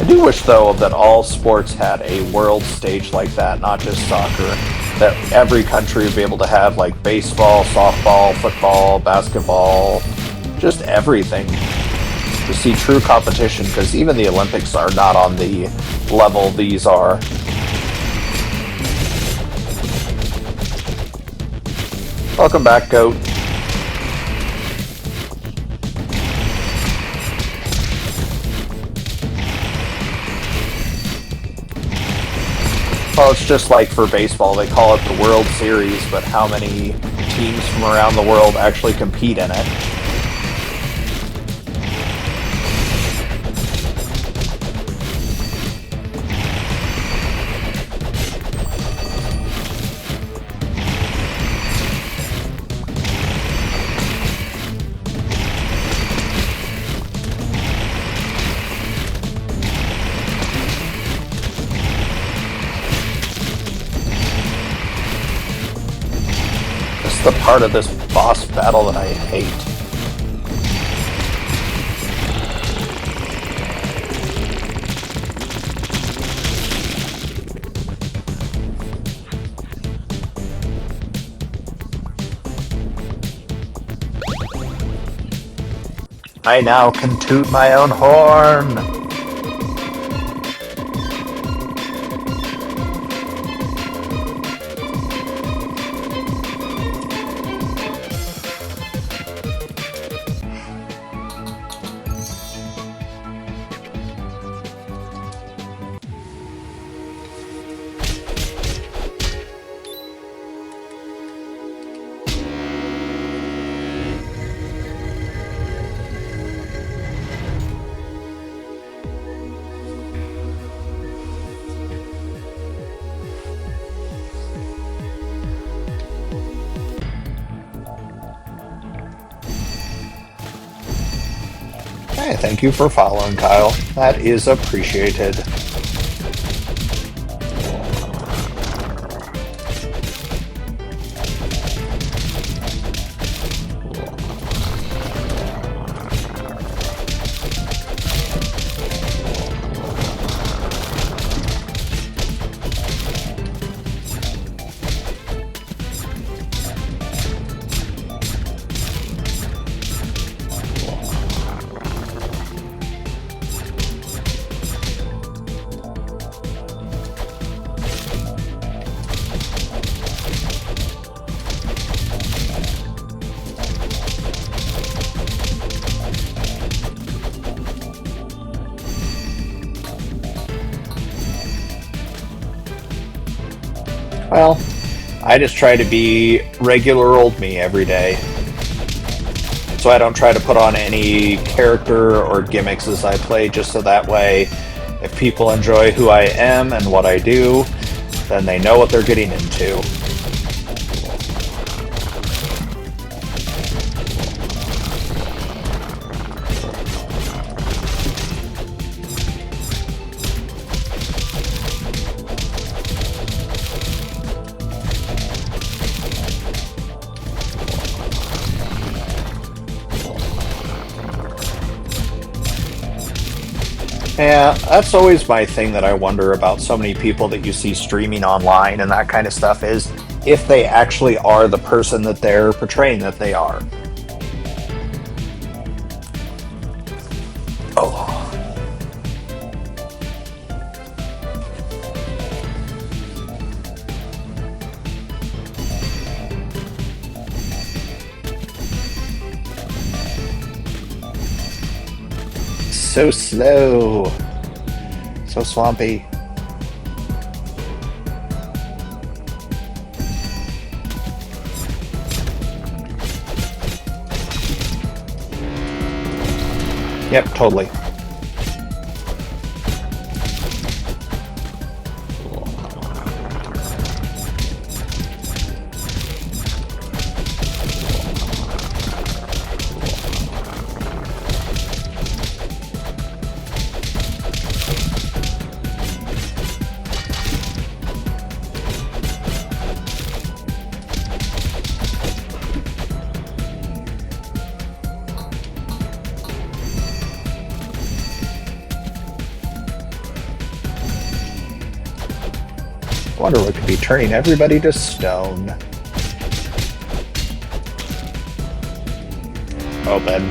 I do wish, though, that all sports had a world stage like that, not just soccer. That every country would be able to have, like, baseball, softball, football, basketball, just everything. to see true competition, because even the Olympics are not on the level these are. Welcome back, Goat. Well, it's just like for baseball, they call it the World Series, but how many teams from around the world actually compete in it? The part of this boss battle that I hate. I now can toot my own horn! Hey, thank you for following, Kyle. That is appreciated. Well, I just try to be regular old me every day. So I don't try to put on any character or gimmicks as I play, just so that way, if people enjoy who I am and what I do, then they know what they're getting into. Yeah, that's always my thing that I wonder about so many people that you see streaming online and that kind of stuff, is if they actually are the person that they're portraying that they are. Oh. So slow. So swampy. Yep, totally. I wonder what could be turning everybody to stone. Oh, Ben.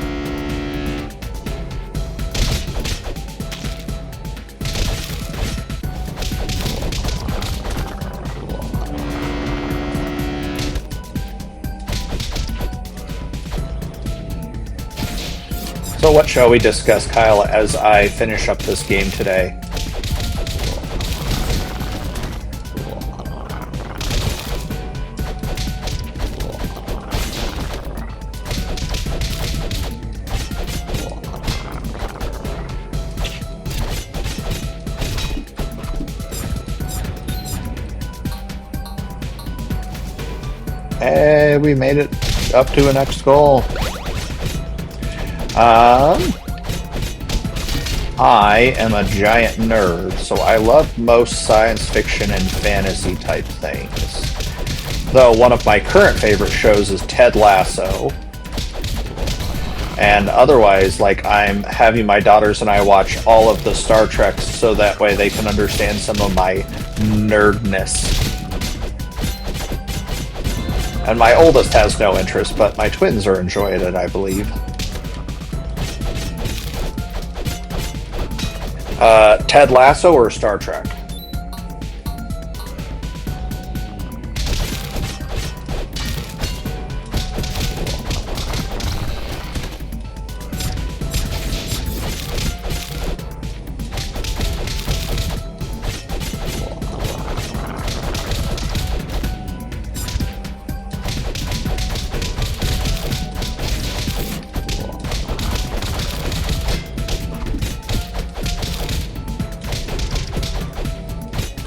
So what shall we discuss, Kyle, as I finish up this game today? Hey, we made it up to a next goal. I am a giant nerd, so I love most science fiction and fantasy type things. Though one of my current favorite shows is Ted Lasso. And otherwise, like, I'm having my daughters and I watch all of the Star Treks so that way they can understand some of my nerdness. And my oldest has no interest, but my twins are enjoying it, I believe. Ted Lasso or Star Trek?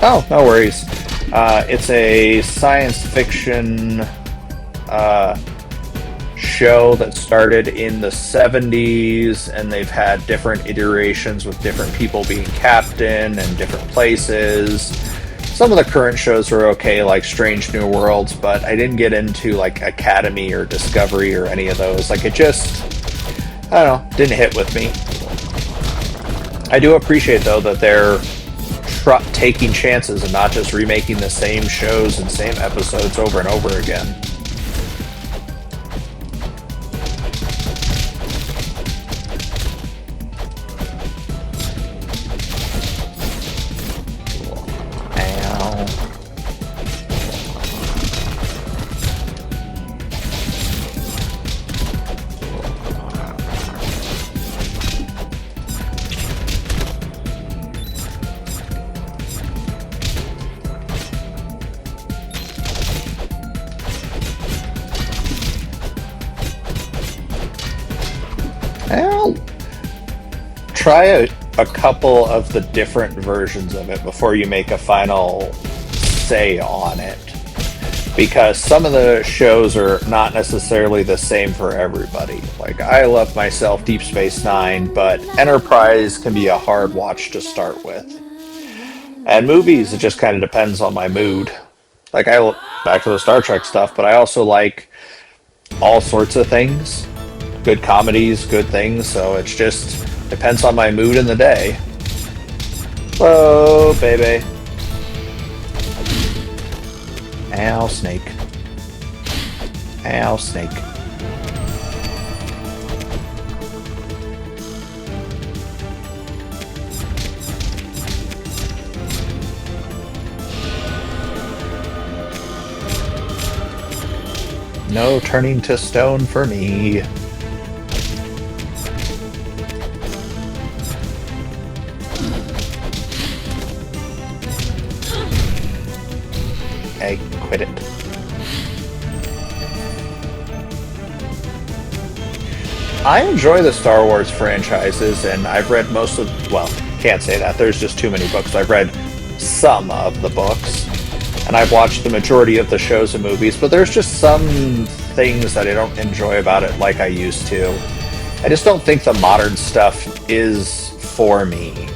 Oh, no worries. It's a science fiction show that started in the 70s, and they've had different iterations with different people being captain and different places. Some of the current shows are okay, like Strange New Worlds, but I didn't get into like Academy or Discovery or any of those. Like, it just, I don't know, didn't hit with me. I do appreciate, though, that they're taking chances and not just remaking the same shows and same episodes over and over again. I'll try a couple of the different versions of it before you make a final say on it. Because some of the shows are not necessarily the same for everybody. Like, I love myself Deep Space Nine, but Enterprise can be a hard watch to start with. And movies, it just kind of depends on my mood. Like, back to the Star Trek stuff, but I also like all sorts of things. Good comedies, good things, so it's just depends on my mood in the day. Whoa, baby. Ow, snake. Ow, snake. No turning to stone for me. I quit it. I enjoy the Star Wars franchises, and I've read most of, well, can't say that, there's just too many books. I've read some of the books, and I've watched the majority of the shows and movies, but there's just some things that I don't enjoy about it like I used to. I just don't think the modern stuff is for me.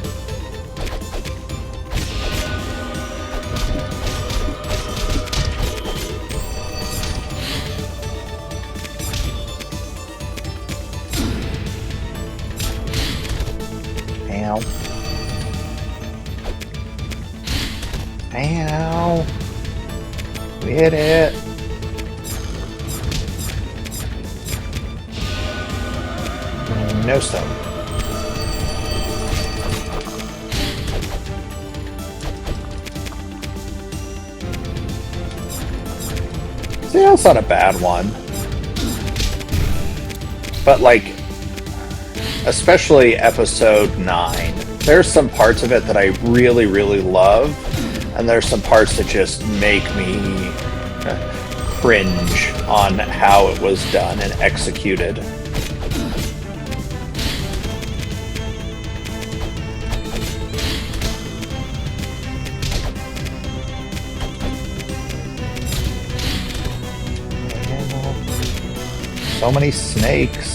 Ow. Ow. We hit it. No stone. See, that's not a bad one. But, like, especially episode 9. There's some parts of it that I really, really love, and there's some parts that just make me cringe on how it was done and executed. So many snakes.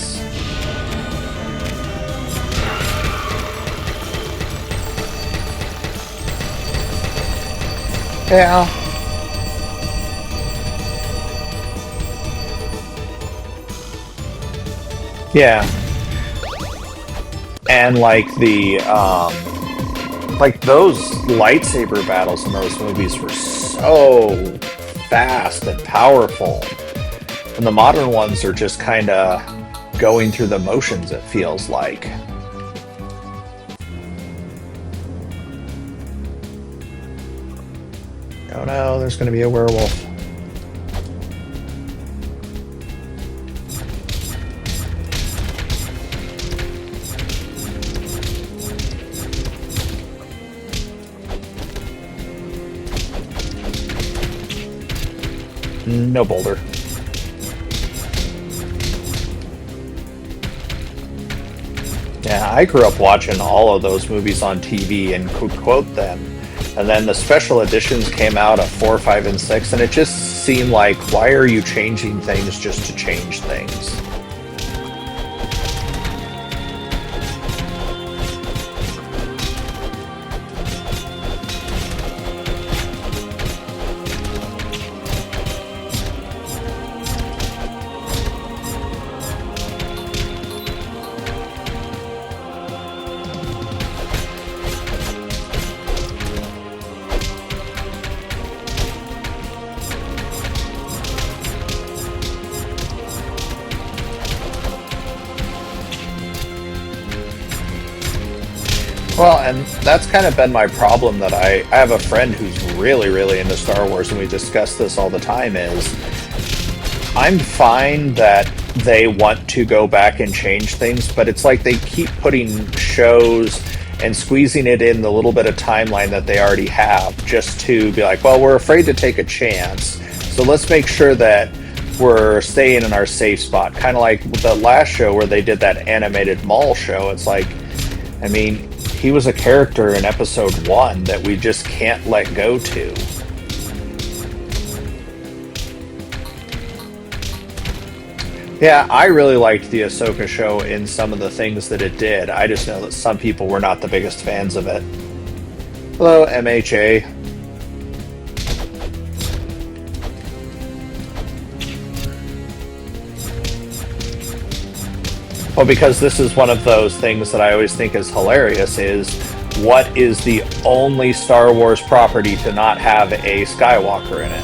Yeah. Yeah. And like like those lightsaber battles in those movies were so fast and powerful. And the modern ones are just kind of going through the motions, it feels like. Oh no, there's going to be a werewolf. No boulder. Yeah, I grew up watching all of those movies on TV and could quote them. And then the special editions came out of 4, 5, and 6, and it just seemed like, why are you changing things just to change things? Well, and that's kind of been my problem that I have a friend who's really, really into Star Wars, and we discuss this all the time, is I'm fine that they want to go back and change things, but it's like they keep putting shows and squeezing it in the little bit of timeline that they already have just to be like, well, we're afraid to take a chance, so let's make sure that we're staying in our safe spot. Kind of like the last show where they did that animated Maul show. It's like, I mean, he was a character in episode 1 that we just can't let go to. Yeah, I really liked the Ahsoka show in some of the things that it did. I just know that some people were not the biggest fans of it. Hello, MHA. Well, because this is one of those things that I always think is hilarious, is what is the only Star Wars property to not have a Skywalker in it?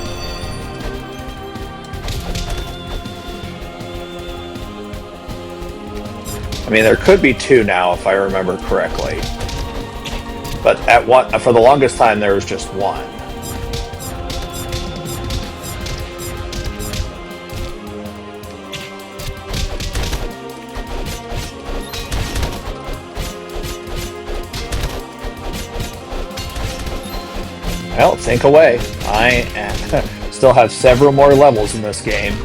I mean, there could be 2 now, if I remember correctly. But for the longest time, there was just 1. Well, think away. I still have several more levels in this game.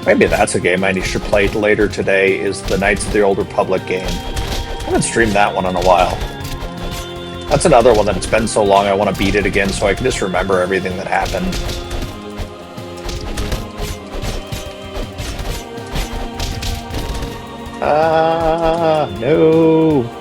Maybe that's a game I should play later today, is the Knights of the Old Republic game. I haven't streamed that one in a while. That's another one that it's been so long I want to beat it again so I can just remember everything that happened. No.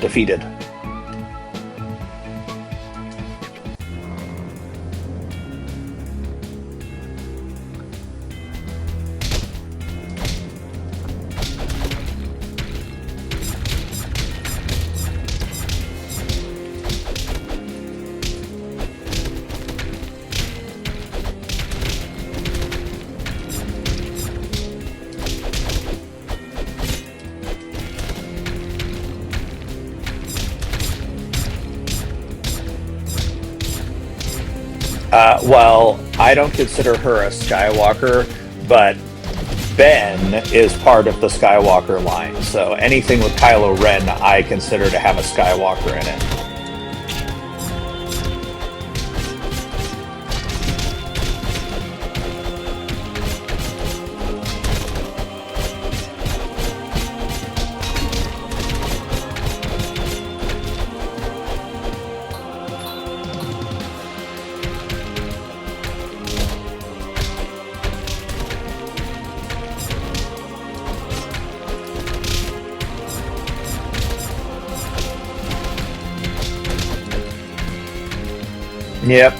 Defeated. Well, I don't consider her a Skywalker, but Ben is part of the Skywalker line. So anything with Kylo Ren, I consider to have a Skywalker in it. Yep.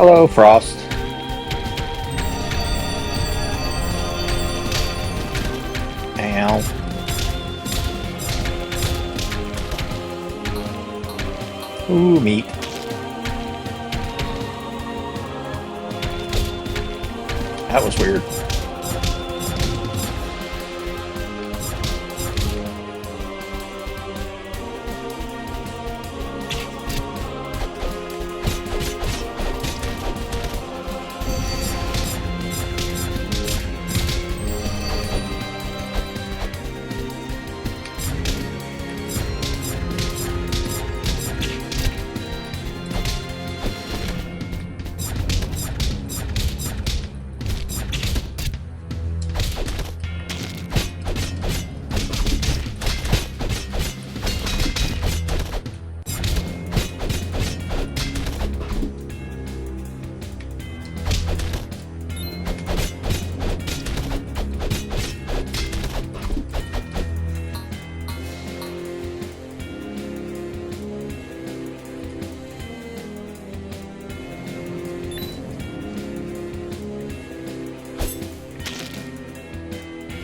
Hello, Frost. Ow. Ooh, meat. That was weird.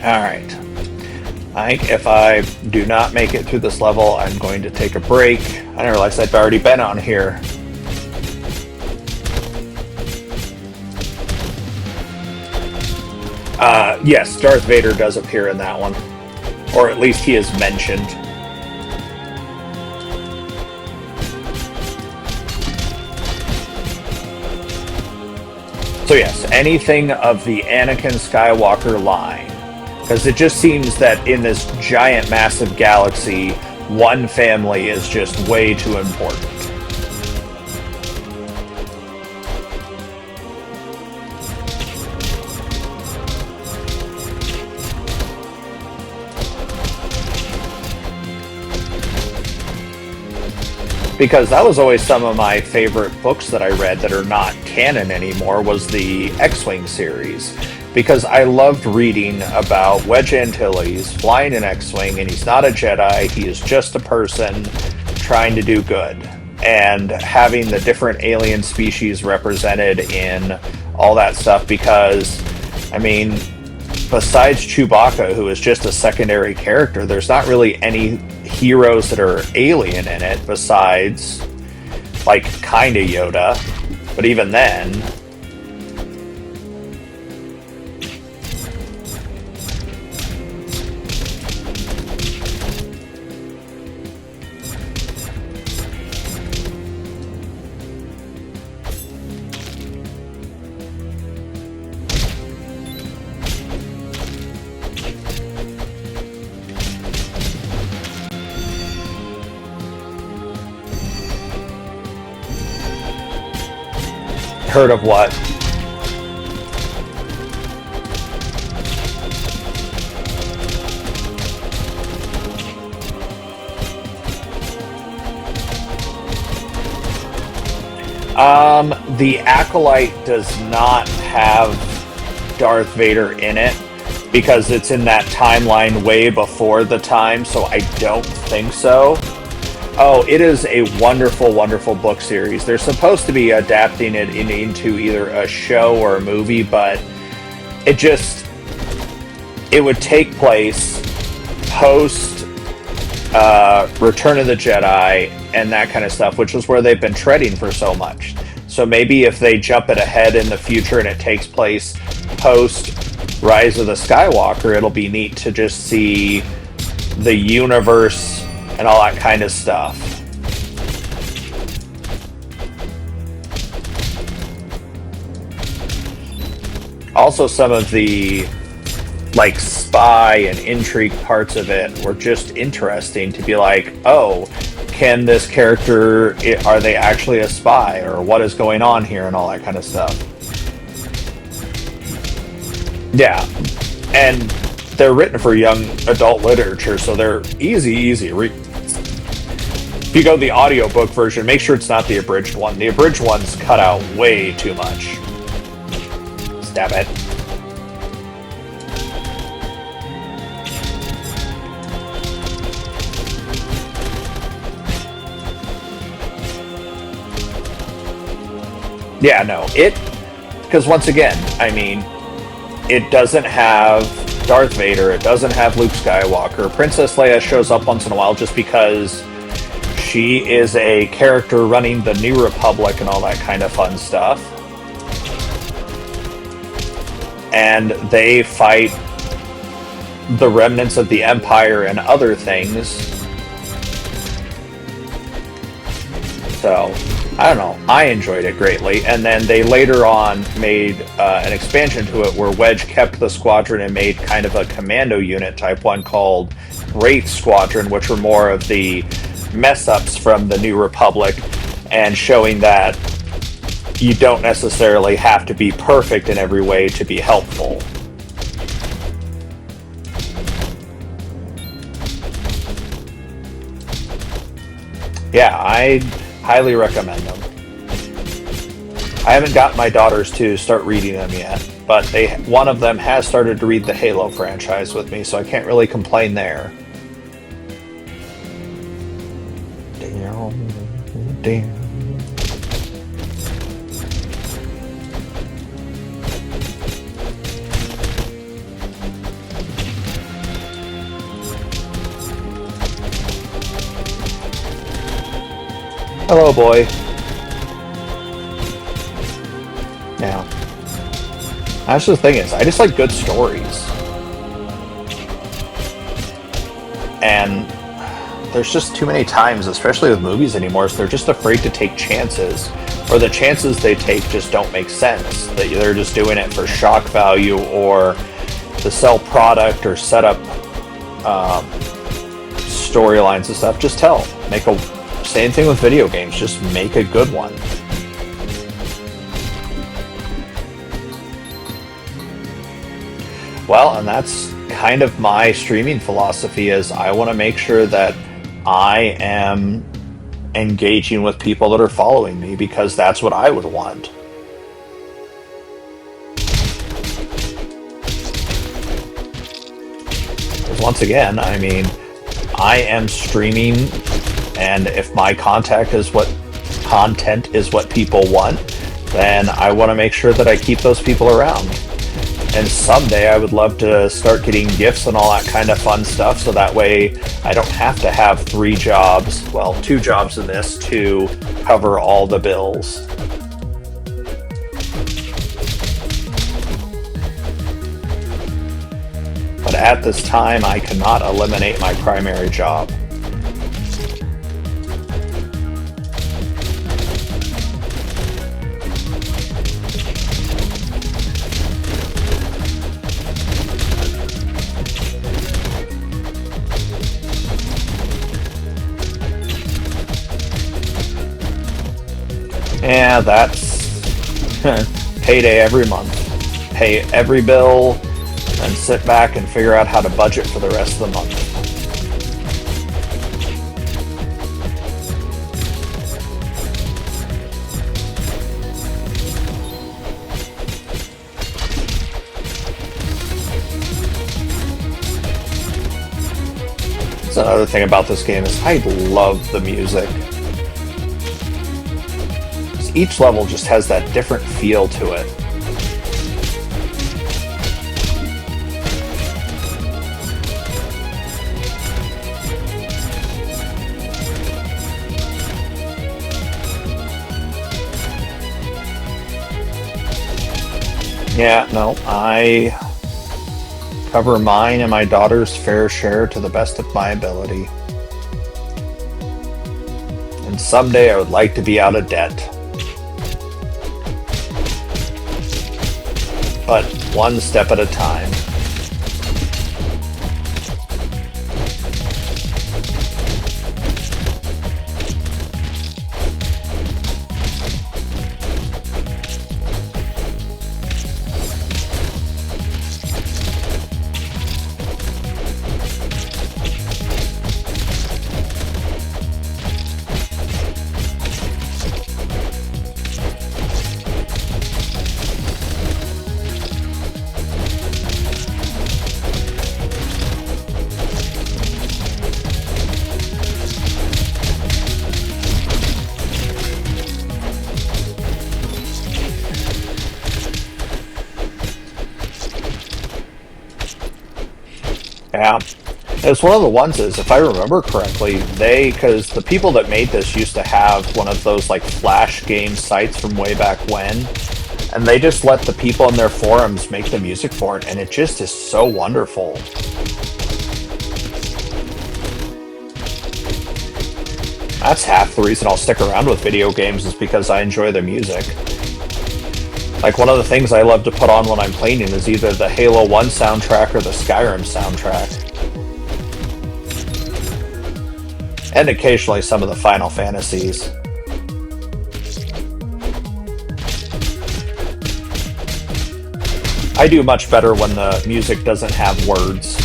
Alright. I think if I do not make it through this level, I'm going to take a break. I didn't realize I'd already been on here. Yes, Darth Vader does appear in that one. Or at least he is mentioned. So yes, anything of the Anakin Skywalker line. Because it just seems that in this giant, massive galaxy, one family is just way too important. because that was always some of my favorite books that I read that are not canon anymore, was the X-Wing series. Because I loved reading about Wedge Antilles flying an X-Wing, and he's not a Jedi, he is just a person trying to do good. And having the different alien species represented in all that stuff, because, I mean, besides Chewbacca, who is just a secondary character, there's not really any heroes that are alien in it besides, like, kinda Yoda. But even then... Heard of what? The Acolyte does not have Darth Vader in it because it's in that timeline way before the time, so I don't think so. Oh, it is a wonderful, wonderful book series. They're supposed to be adapting it into either a show or a movie, but it would take place post Return of the Jedi and that kind of stuff, which is where they've been treading for so much. So maybe if they jump it ahead in the future and it takes place post Rise of the Skywalker, it'll be neat to just see the universe and all that kind of stuff. Also, some of the like spy and intrigue parts of it were just interesting to be like, oh, can this character, are they actually a spy, or what is going on here, and all that kind of stuff. Yeah, and they're written for young adult literature, so they're easy read. If you go the audiobook version, make sure it's not the abridged one. The abridged one's cut out way too much. Stab it. Yeah, no, because once again, I mean, it doesn't have Darth Vader, it doesn't have Luke Skywalker. Princess Leia shows up once in a while just because she is a character running the New Republic and all that kind of fun stuff. And they fight the remnants of the Empire and other things. So, I don't know. I enjoyed it greatly. And then they later on made an expansion to it where Wedge kept the squadron and made kind of a commando unit type one called Wraith Squadron, which were more of the mess-ups from the New Republic, and showing that you don't necessarily have to be perfect in every way to be helpful. Yeah, I highly recommend them. I haven't got my daughters to start reading them yet, but one of them has started to read the Halo franchise with me, so I can't really complain there. Damn. Hello, boy. Now, that's the thing is, I just like good stories. And there's just too many times, especially with movies anymore, so they're just afraid to take chances, or the chances they take just don't make sense. That they're just doing it for shock value, or to sell product, or set up storylines and stuff. Just same thing with video games, just make a good one. Well, and that's kind of my streaming philosophy, is I want to make sure that I am engaging with people that are following me, because that's what I would want. 'Cause once again, I mean, I am streaming, and if my content is what people want, then I want to make sure that I keep those people around. And someday I would love to start getting gifts and all that kind of fun stuff, so that way I don't have to have 3 jobs, well, 2 jobs in this, to cover all the bills. But at this time, I cannot eliminate my primary job. Yeah, that's payday every month. Pay every bill, and sit back and figure out how to budget for the rest of the month. That's another thing about this game, is I love the music. Each level just has that different feel to it. Yeah, no, I cover mine and my daughter's fair share to the best of my ability. And someday I would like to be out of debt. But one step at a time. Yeah. It's one of the ones is, if I remember correctly, because the people that made this used to have one of those like flash game sites from way back when, and they just let the people in their forums make the music for it, and it just is so wonderful. That's half the reason I'll stick around with video games, is because I enjoy the music. Like, one of the things I love to put on when I'm playing is either the Halo 1 soundtrack or the Skyrim soundtrack. And occasionally some of the Final Fantasies. I do much better when the music doesn't have words.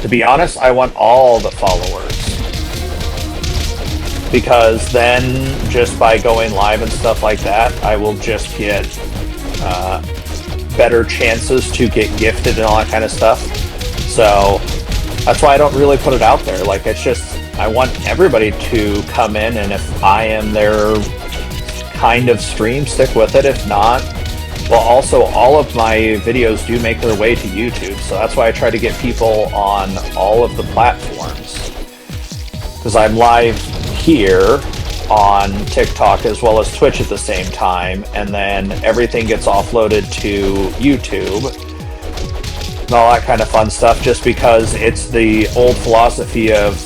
To be honest, I want all the followers. Because then, just by going live and stuff like that, I will just get better chances to get gifted and all that kind of stuff. So, that's why I don't really put it out there. Like, it's just, I want everybody to come in, and if I am their kind of stream, stick with it. If not, well, also, all of my videos do make their way to YouTube, so that's why I try to get people on all of the platforms. Because I'm live here, on TikTok as well as Twitch at the same time, and then everything gets offloaded to YouTube and all that kind of fun stuff, just because it's the old philosophy of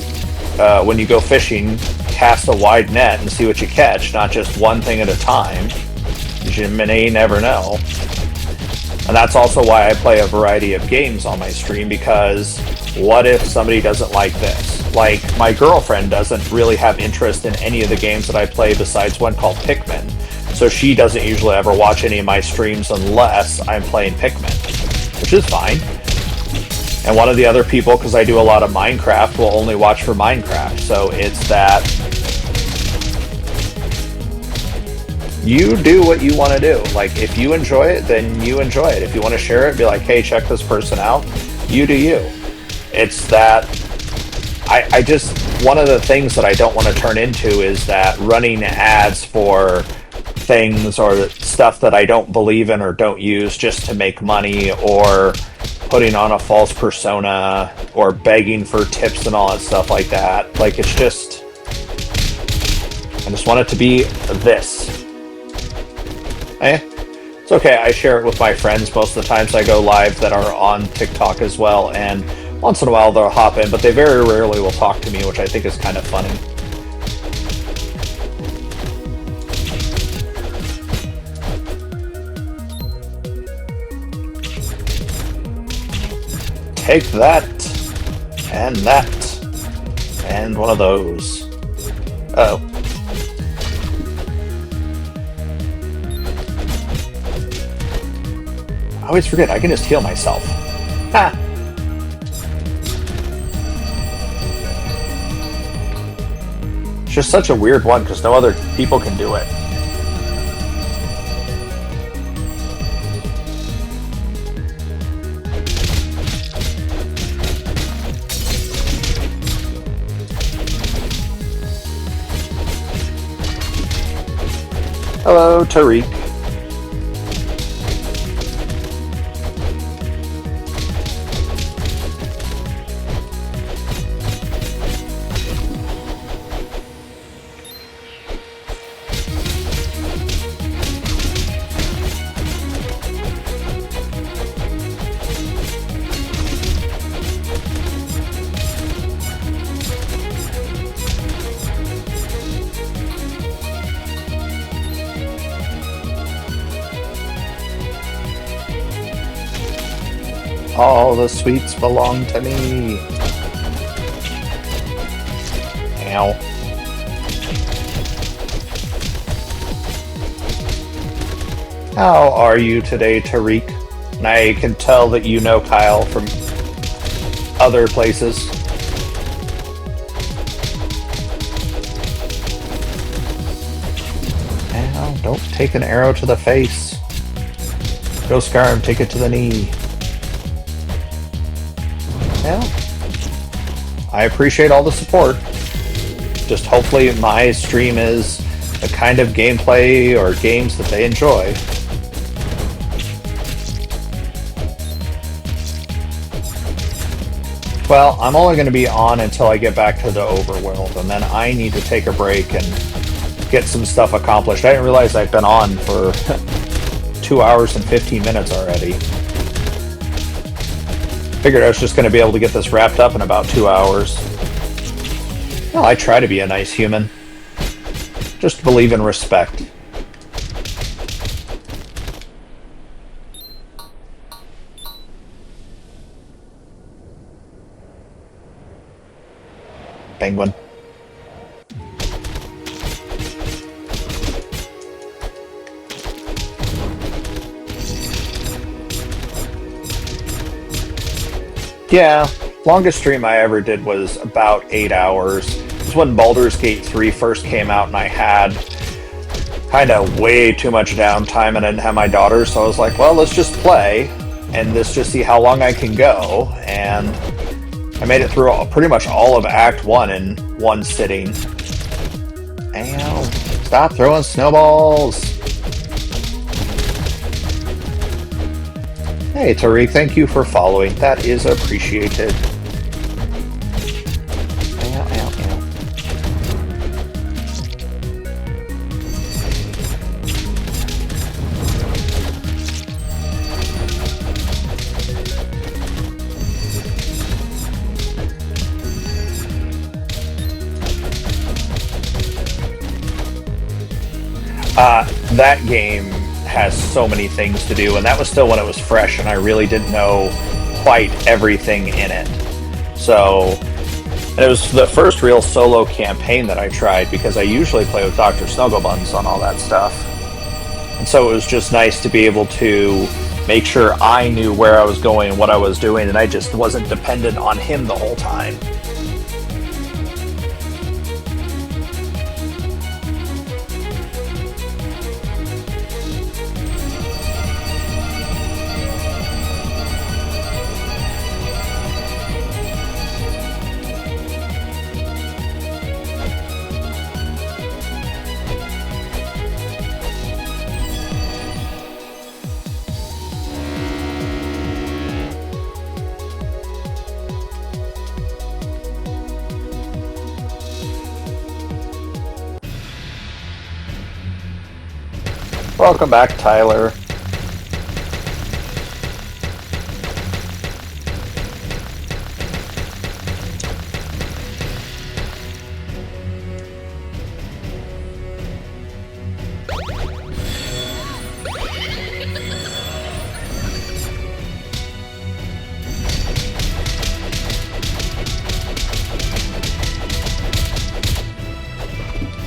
when you go fishing, cast a wide net and see what you catch, not just one thing at a time. You may never know. And that's also why I play a variety of games on my stream, because what if somebody doesn't like this? Like, my girlfriend doesn't really have interest in any of the games that I play besides one called Pikmin. So she doesn't usually ever watch any of my streams unless I'm playing Pikmin, which is fine. And one of the other people, because I do a lot of Minecraft, will only watch for Minecraft. So it's that you do what you want to do. Like, if you enjoy it, then you enjoy it. If you want to share it, be like, hey, check this person out. You do you. It's that I just, one of the things that I don't want to turn into is that running ads for things or stuff that I don't believe in or don't use just to make money, or putting on a false persona, or begging for tips and all that stuff like that. Like, it's just, I just want it to be this. It's okay, I share it with my friends most of the times I go live that are on TikTok as well, and once in a while they'll hop in, but they very rarely will talk to me, which I think is kind of funny. Take that, and that, and one of those. Uh-oh. I always forget, I can just heal myself. Ha! It's just such a weird one, because no other people can do it. Hello, Tariq. All the sweets belong to me. Ow. How are you today, Tariq? And I can tell that you know Kyle from other places. Ow, don't take an arrow to the face. Go Skyrim, take it to the knee. Well, I appreciate all the support. Just hopefully my stream is the kind of gameplay or games that they enjoy. Well, I'm only going to be on until I get back to the overworld, and then I need to take a break and get some stuff accomplished. I didn't realize I'd been on for 2 hours and 15 minutes already. Figured I was just going to be able to get this wrapped up in about 2 hours. Well, I try to be a nice human. Just believe in respect. Penguin. Yeah, longest stream I ever did was about 8 hours. It was when Baldur's Gate 3 first came out, and I had kind of way too much downtime, and I didn't have my daughter, so I was like, well, let's just play, and let's just see how long I can go, and I made it through pretty much all of Act 1 in one sitting. Ow, stop throwing snowballs! Hey Tariq, thank you for following. That is appreciated. Ow, ow, ow. That game has so many things to do, and that was still when it was fresh, and I really didn't know quite everything in it. So, and it was the first real solo campaign that I tried because I usually play with Dr. Snugglebuns on all that stuff. And so it was just nice to be able to make sure I knew where I was going and what I was doing, and I just wasn't dependent on him the whole time. Welcome back, Tyler.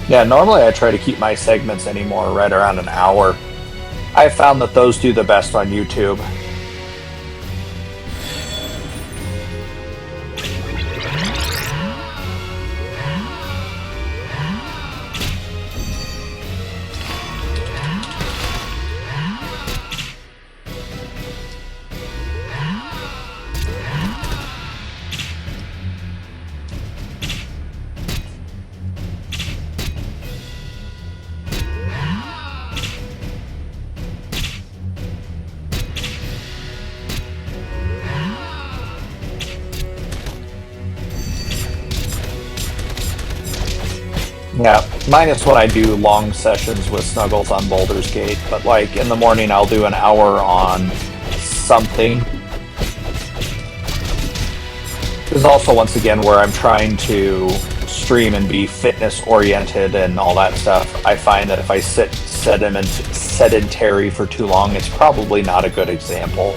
Yeah, normally I try to keep my segments anymore right around an hour. I found that those do the best on YouTube. Yeah, minus when I do long sessions with Snuggles on Baldur's Gate, but like in the morning I'll do an hour on something. This is also once again where I'm trying to stream and be fitness oriented and all that stuff. I find that if I sit sedentary for too long, it's probably not a good example.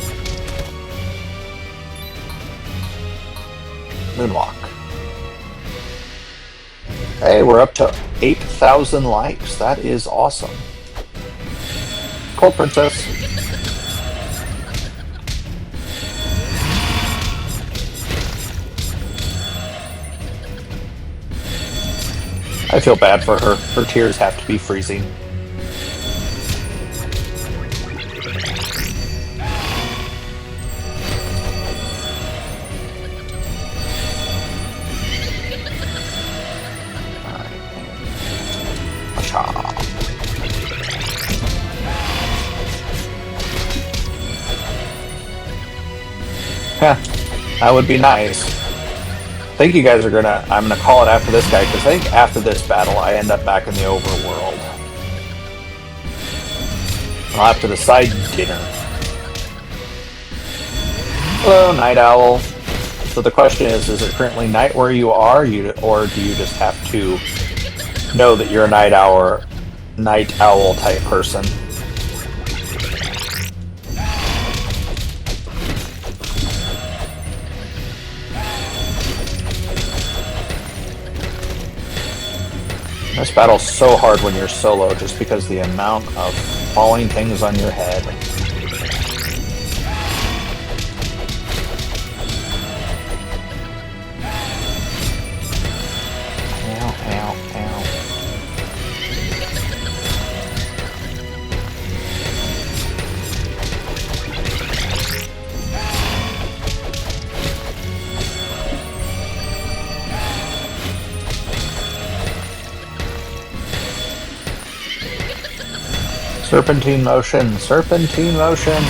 Moonwalk. Hey, we're up to 8,000 likes. That is awesome. Cool, Princess. I feel bad for her. Her tears have to be freezing. Heh, that would be nice. I think you guys are I'm gonna call it after this guy, because I think after this battle I end up back in the overworld. I'll have to decide dinner. Hello, Night Owl. So the question is it currently night where you are, or do you just have to know that you're a night owl type person? This battle's so hard when you're solo just because the amount of falling things on your head. Ow, ow, ow. Serpentine motion, serpentine motion.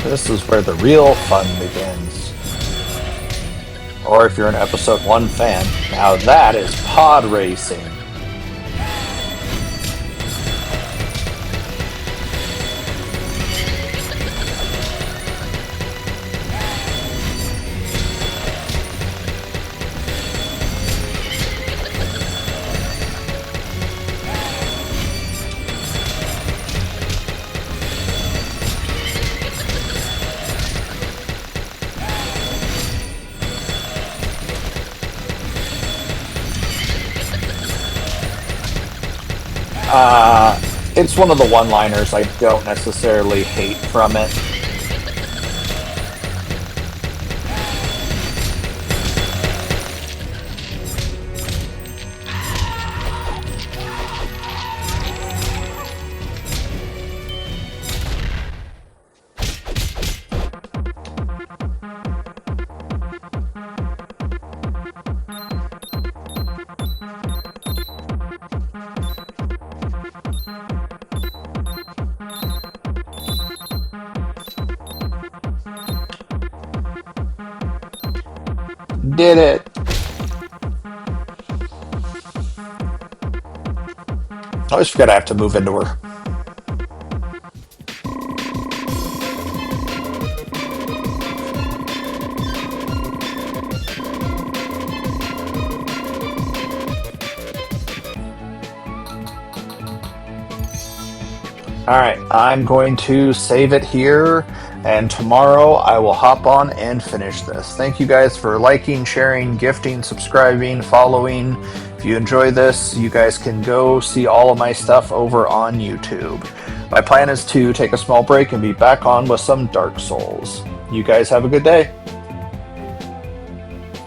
This is where the real fun begins. Or if you're an episode 1 fan, now that is pod racing. It's one of the one-liners I don't necessarily hate from it. Did it! I always forget I have to move into her. Alright, I'm going to save it here, and tomorrow I will hop on and finish this. Thank you guys for liking, sharing, gifting, subscribing, following. If you enjoy this, you guys can go see all of my stuff over on YouTube. My plan is to take a small break and be back on with some Dark Souls. You guys have a good day.